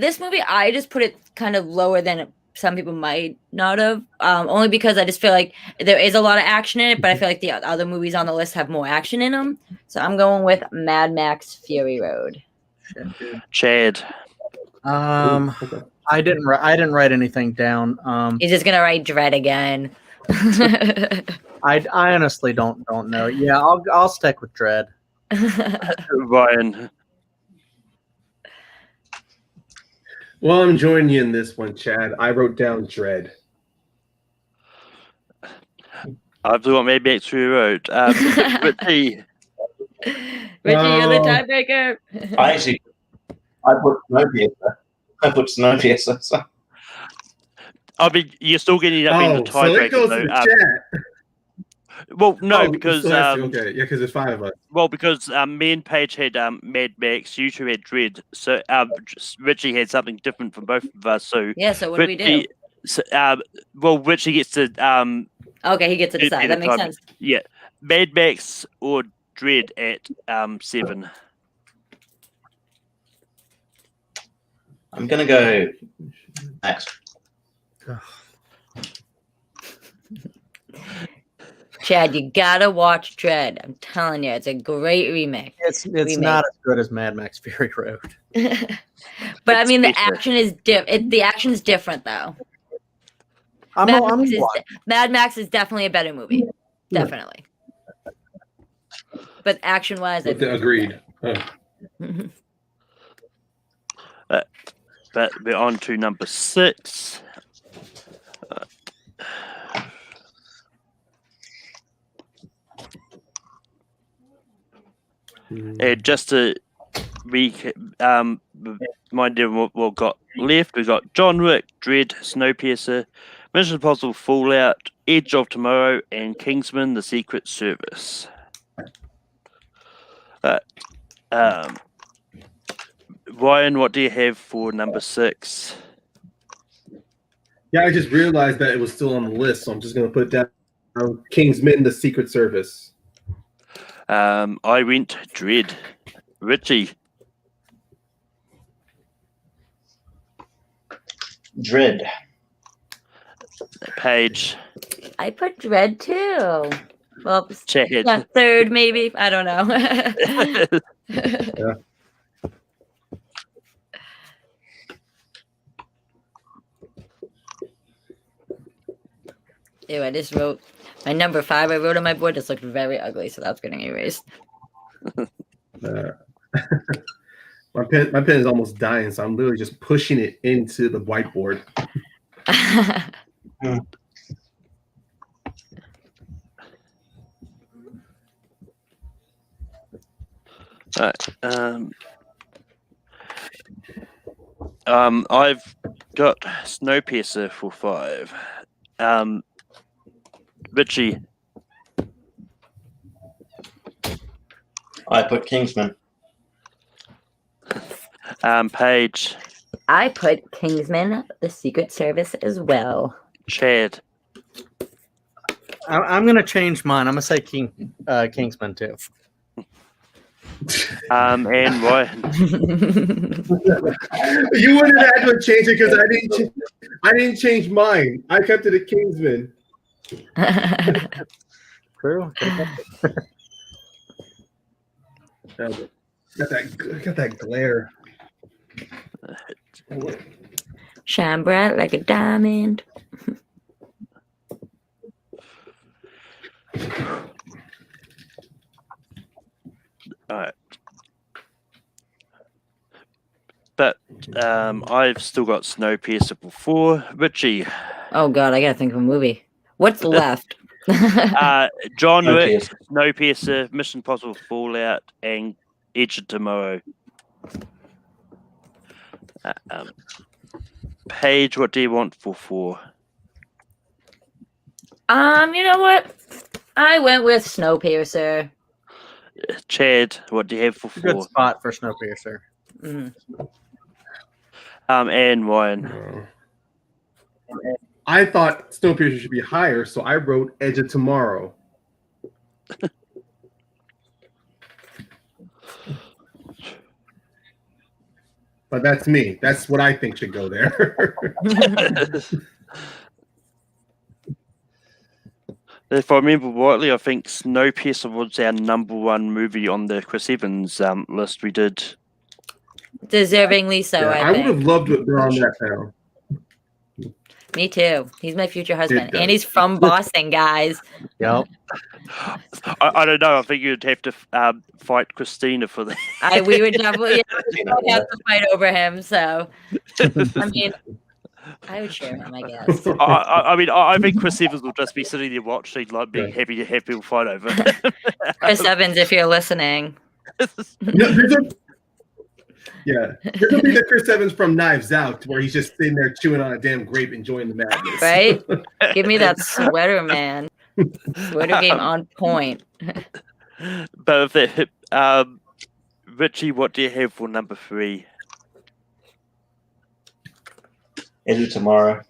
this movie. I just put it kind of lower than some people might not have, only because I just feel like there is a lot of action in it, but I feel like the other movies on the list have more action in them. So I'm going with Mad Max Fury Road. Chad. I didn't write anything down. He's just gonna write Dread again. I honestly don't know. Yeah, I'll stick with Dread. Ryan. Well, I'm joining you in this one, Chad. I wrote down Dread. I've got Mad Max Fury Road. Richie. Richie, you're the tiebreaker. I put Snowpiercer. So. I mean, you're still getting up being the tiebreaker. So it goes to Chad. Well, no, because okay, yeah, because there's 5 of us. Well, because me and Paige had Mad Max, you two had Dread, so Richie had something different from both of us. So yeah, so what do we do? So, well, Richie gets to okay, he gets to decide. That makes sense. Yeah, Mad Max or Dread at 7. I'm gonna go Max. Chad, you gotta watch Dread. I'm telling you, it's a great remake. It's not as good as Mad Max Fury Road. But I mean, the action is the action is different though. Mad Max is definitely a better movie, definitely. But action-wise, I think agreed. But we're on to number 6. Just to remind you what we've got left, we've got John Wick, Dread, Snowpiercer, Mission Impossible Fallout, Edge of Tomorrow, and Kingsman: The Secret Service. Ryan, what do you have for number 6? Yeah, I just realized that it was still on the list, so I'm just going to put that down. Kingsman: The Secret Service. I went Dread. Richie. Dread. Paige. I put Dread too. Well, Chad. yeah, third maybe. I don't know. Yeah. Ew, I just wrote my number 5. I wrote on my board. Just looked very ugly, so that's getting erased. My pen is almost dying, so I'm literally just pushing it into the whiteboard. I've got Snowpiercer for 5. Richie. I put Kingsman. Paige. I put Kingsman: The Secret Service as well. Chad. I'm gonna change mine. I'm gonna say Kingsman too. And Ryan. You wouldn't have to change it because I didn't change mine. I kept it at Kingsman. True. Got that glare. Shine bright like a diamond. All right. But I've still got Snowpiercer before. Richie. Oh god, I gotta think of a movie. What's left? John Wick, Snowpiercer, Mission Impossible Fallout, and Edge of Tomorrow. Paige, what do you want for 4? You know what? I went with Snowpiercer. Chad, what do you have for 4? Good spot for Snowpiercer. Mm-hmm. And Ryan. I thought Snowpiercer should be higher, so I wrote Edge of Tomorrow. But that's me. That's what I think should go there. If I remember rightly, I think Snowpiercer was our number 1 movie on the Chris Evans list we did. Deservingly so, Yeah, I would have loved to have been on that panel. Me too. He's my future husband. And he's from Boston, guys. Yep. I don't know. I think you'd have to fight Christina for that. We would definitely have to fight over him. So, I mean, I would share him, I guess. I mean, I think Chris Evans will just be sitting there watching, like being happy to have people fight over. Chris Evans, if you're listening. Yeah, there's gonna be the Chris Evans from Knives Out, where he's just sitting there chewing on a damn grape, enjoying the madness. Right? Give me that sweater, man. Sweater game on point. But if that, Richie, what do you have for number 3? Edge of Tomorrow.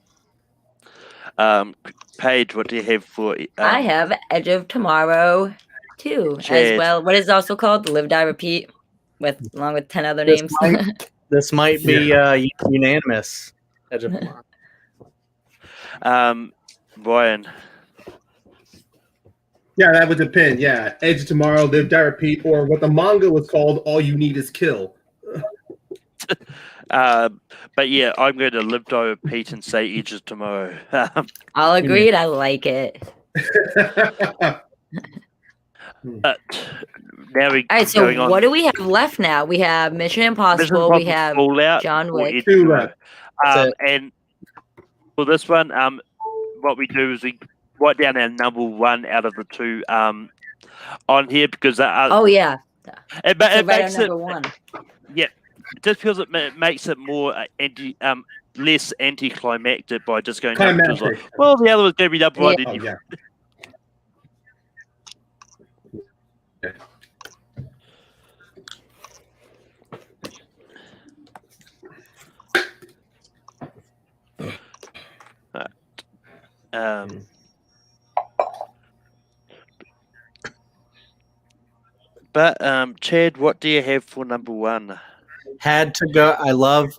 Paige, what do you have for? I have Edge of Tomorrow too, as well. What is it also called? Live, Die, Repeat, along with 10 other names. This might be unanimous. Edge of Tomorrow. Ryan. Yeah, that would depend. Yeah, Edge of Tomorrow, Live Die Repeat, or what the manga was called, All You Need Is Kill. But yeah, I'm going to live, die, repeat, and say Edge of Tomorrow. All agreed. I like it. But now we All right. So going on. what do we have left now? We have Mission Impossible. We have Fallout, John or Wick. Edge of Two Tomorrow. left. And for this one, what we do is we write down our number one out of the two on here because Oh yeah. it So makes it number one. yeah, just because it makes it more less anticlimactic by just going number two. Like, well, the other was going to be number one. Oh, yeah. But Chad, what do you have for number one? Had to go. I love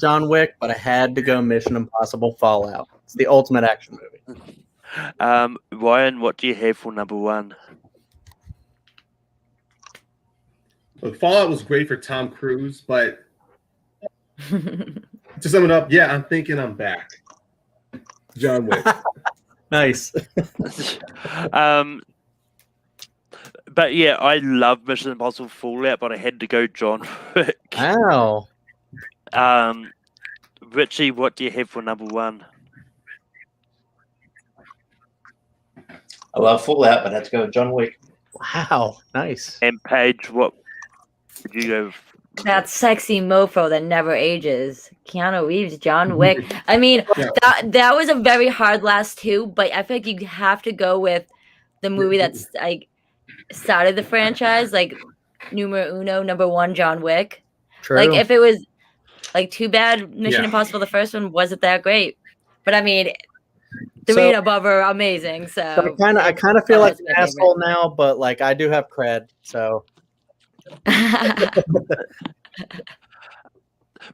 John Wick, but I had to go Mission Impossible Fallout. It's the ultimate action movie. Ryan, what do you have for number one? Look, Fallout was great for Tom Cruise, but to sum it up, yeah, I'm thinking I'm back. John Wick. Nice. But yeah, I love Mission Impossible Fallout, but I had to go John Wick. Wow. Richie, what do you have for number one? I love Fallout, but I had to go with John Wick. Wow. Nice. And Paige, what would you go? That sexy mofo that never ages. Keanu Reeves, John Wick. I mean, that was a very hard last two, but I feel like you have to go with the movie that's like started the franchise, like numero uno, number one, John Wick. True. Like if it was like too bad, Mission Impossible, the first one wasn't that great, but I mean, three and above are amazing. So I kind of feel like an asshole now, but like I do have cred, so.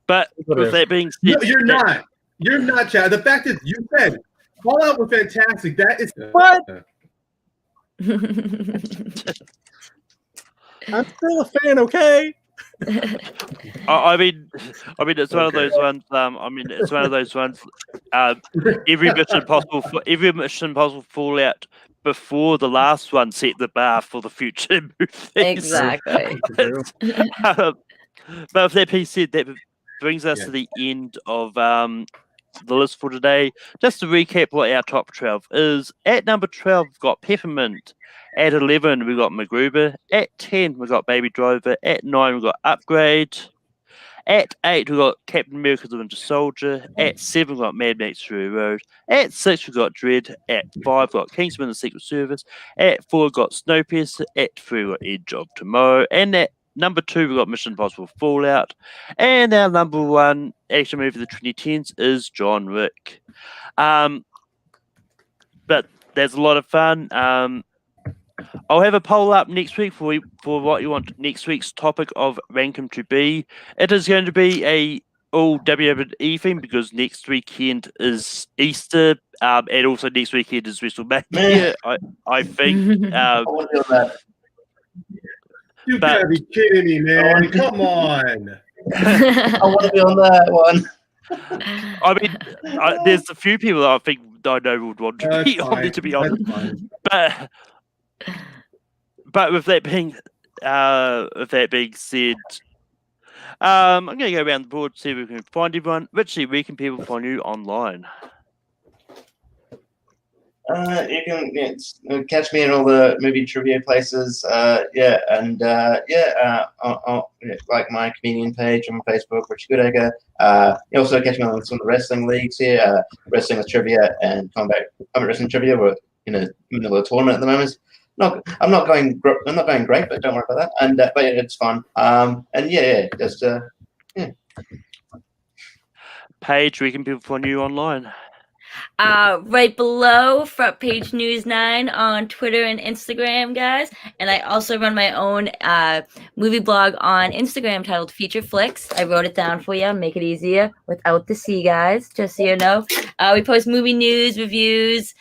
But with that being said, No, you're not. You're not, Chad. The fact is, you said Fallout was fantastic. That is what? I'm still a fan, okay? I mean, it's one of those ones. It's one of those ones. Every Mission Impossible Fallout before the last one set the bar for the future movies. Exactly. But with that being said, that brings us to the end of the list for today. Just to recap what our top 12 is. At number 12, we've got Peppermint. At 11, we've got MacGruber. At 10, we've got Baby Driver. At 9, we've got Upgrade. At 8, we've got Captain America the Winter Soldier. At 7, we've got Mad Max Fury Road. At 6, we've got Dread. At 5, we've got Kingsman the Secret Service. At 4, we've got Snowpiercer. At 3, we've got Edge of Tomorrow. And at number 2, we've got Mission Impossible Fallout. And our number 1 action movie of the 2010s is John Wick. But there's a lot of fun. I'll have a poll up next week for what you want next week's topic of Rank 'em to be. It is going to be a all WWE theme because next weekend is Easter, and also next weekend is WrestleMania. I think. You gotta be kidding me, man! Come on! I want to be on that one. I mean, there's a few people that I think I know would want to be on it, to be honest. But with that being said, I'm going to go around the board to see if we can find everyone. Richie, where can people find you online? You can catch me in all the movie trivia places. Like my comedian page on Facebook, Richie Goodacre. You also catch me on some of the wrestling leagues here, Wrestling with Trivia and Combat Wrestling Trivia. We're in the middle of a tournament at the moment. I'm not going great, but don't worry about that. And but yeah, it's fun. Paige, where can people find you online? Right below Front Page News 9 on Twitter and Instagram, guys. And I also run my own movie blog on Instagram titled Feature Flicks. I wrote it down for you, make it easier without the C, guys, just so you know. We post movie news, reviews,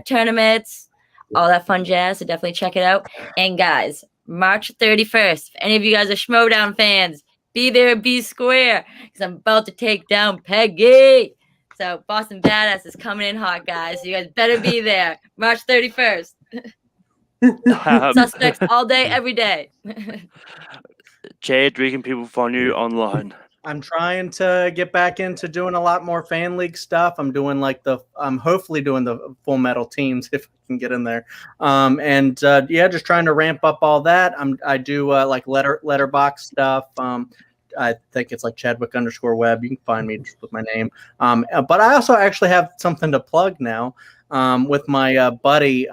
tournaments. all that fun jazz. So definitely check it out. And guys, March 31st, if any of you guys are Schmodown fans, be there, be square, because I'm about to take down Peggy. So Boston Badass is coming in hot, guys. So you guys better be there. March 31st. Suspects all day, every day. Chad, where can people find you online? I'm trying to get back into doing a lot more fan league stuff. I'm doing I'm hopefully doing the Full Metal teams if I can get in there. Just trying to ramp up all that. I do like letterbox stuff. I think it's like Chadwick_Webb. You can find me just with my name. But I also actually have something to plug now with my buddy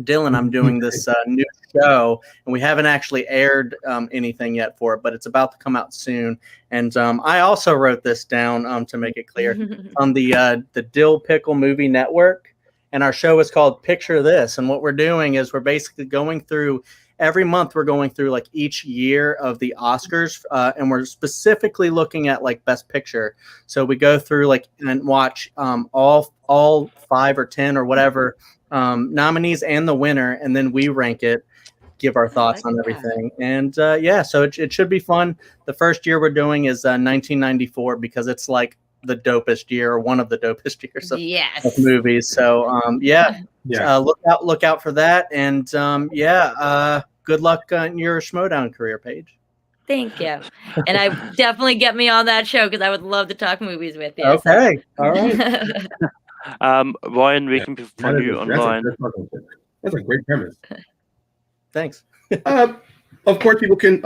Dylan. I'm doing this new show, and we haven't actually aired anything yet for it, but it's about to come out soon. And I also wrote this down to make it clear on the Dill Pickle Movie Network, and our show is called Picture This. And what we're doing is we're basically going through every month. We're going through like each year of the Oscars, and we're specifically looking at like Best Picture. So we go through like and watch all 5 or 10 or whatever nominees and the winner, and then we rank it, give our thoughts on everything. And so it should be fun. The first year we're doing is 1994 because it's like the dopest year, or one of the dopest years of movies. So look out for that. And good luck on your Schmodown career, Paige. Thank you. And I definitely get me on that show because I would love to talk movies with you. Okay. All right. Ryan, we can find you online. That's a great premise. Thanks. Of course, people can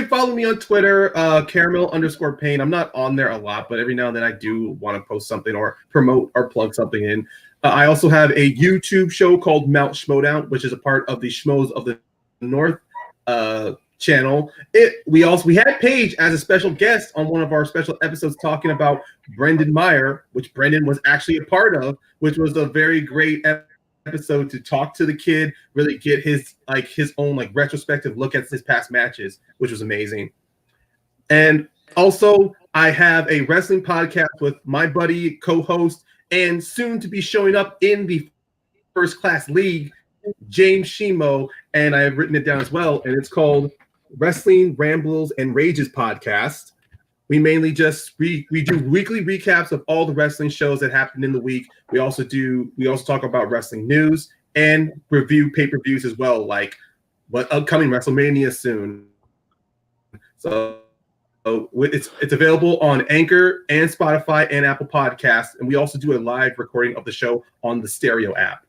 follow me on Twitter, caramel_pain. I'm not on there a lot, but every now and then I do want to post something or promote or plug something in. I also have a YouTube show called Mount Schmodown, which is a part of the Schmoes of the North channel. We had Paige as a special guest on one of our special episodes talking about Brendan Meyer, which Brendan was actually a part of, which was a very great episode to talk to the kid, really get his own like retrospective look at his past matches, which was amazing. And also I have a wrestling podcast with my buddy, co-host, and soon to be showing up in the First Class League, James Shimo, and I have written it down as well, and it's called Wrestling Rambles and Rages Podcast. We mainly we do weekly recaps of all the wrestling shows that happened in the week. We also talk about wrestling news and review pay-per-views as well, like what upcoming WrestleMania soon. So it's available on Anchor and Spotify and Apple Podcasts, and we also do a live recording of the show on the Stereo app.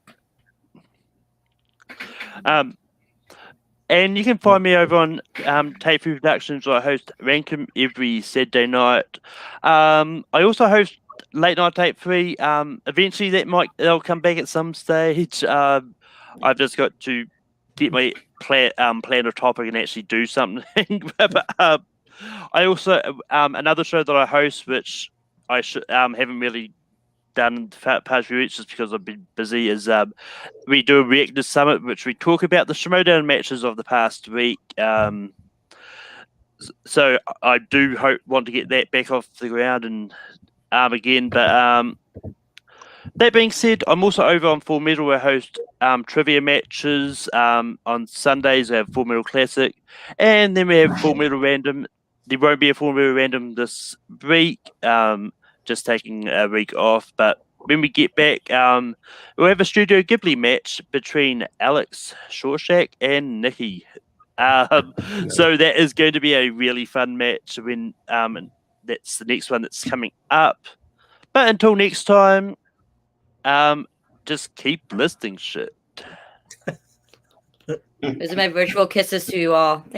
And you can find me over on Tape 3 Productions, where I host Rankum every Saturday night. I also host Late Night Tape 3. Eventually they'll come back at some stage. I've just got to get my plan a topic and actually do something. But I also another show that I host, which I haven't really done the past few weeks just because I've been busy, is we do a Reactor Summit, which we talk about the Schmodown matches of the past week. So I do want to get that back off the ground and again. But that being said, I'm also over on Full Metal, where I host trivia matches. On Sundays, we have Full Metal Classic, and then we have Full Metal Random. There won't be a Full Metal Random this week. Just taking a week off, but when we get back, we'll have a Studio Ghibli match between Alex Shawshack and Nikki. So that is going to be a really fun match when that's the next one that's coming up. But until next time, just keep listing shit. Those are my virtual kisses to you all.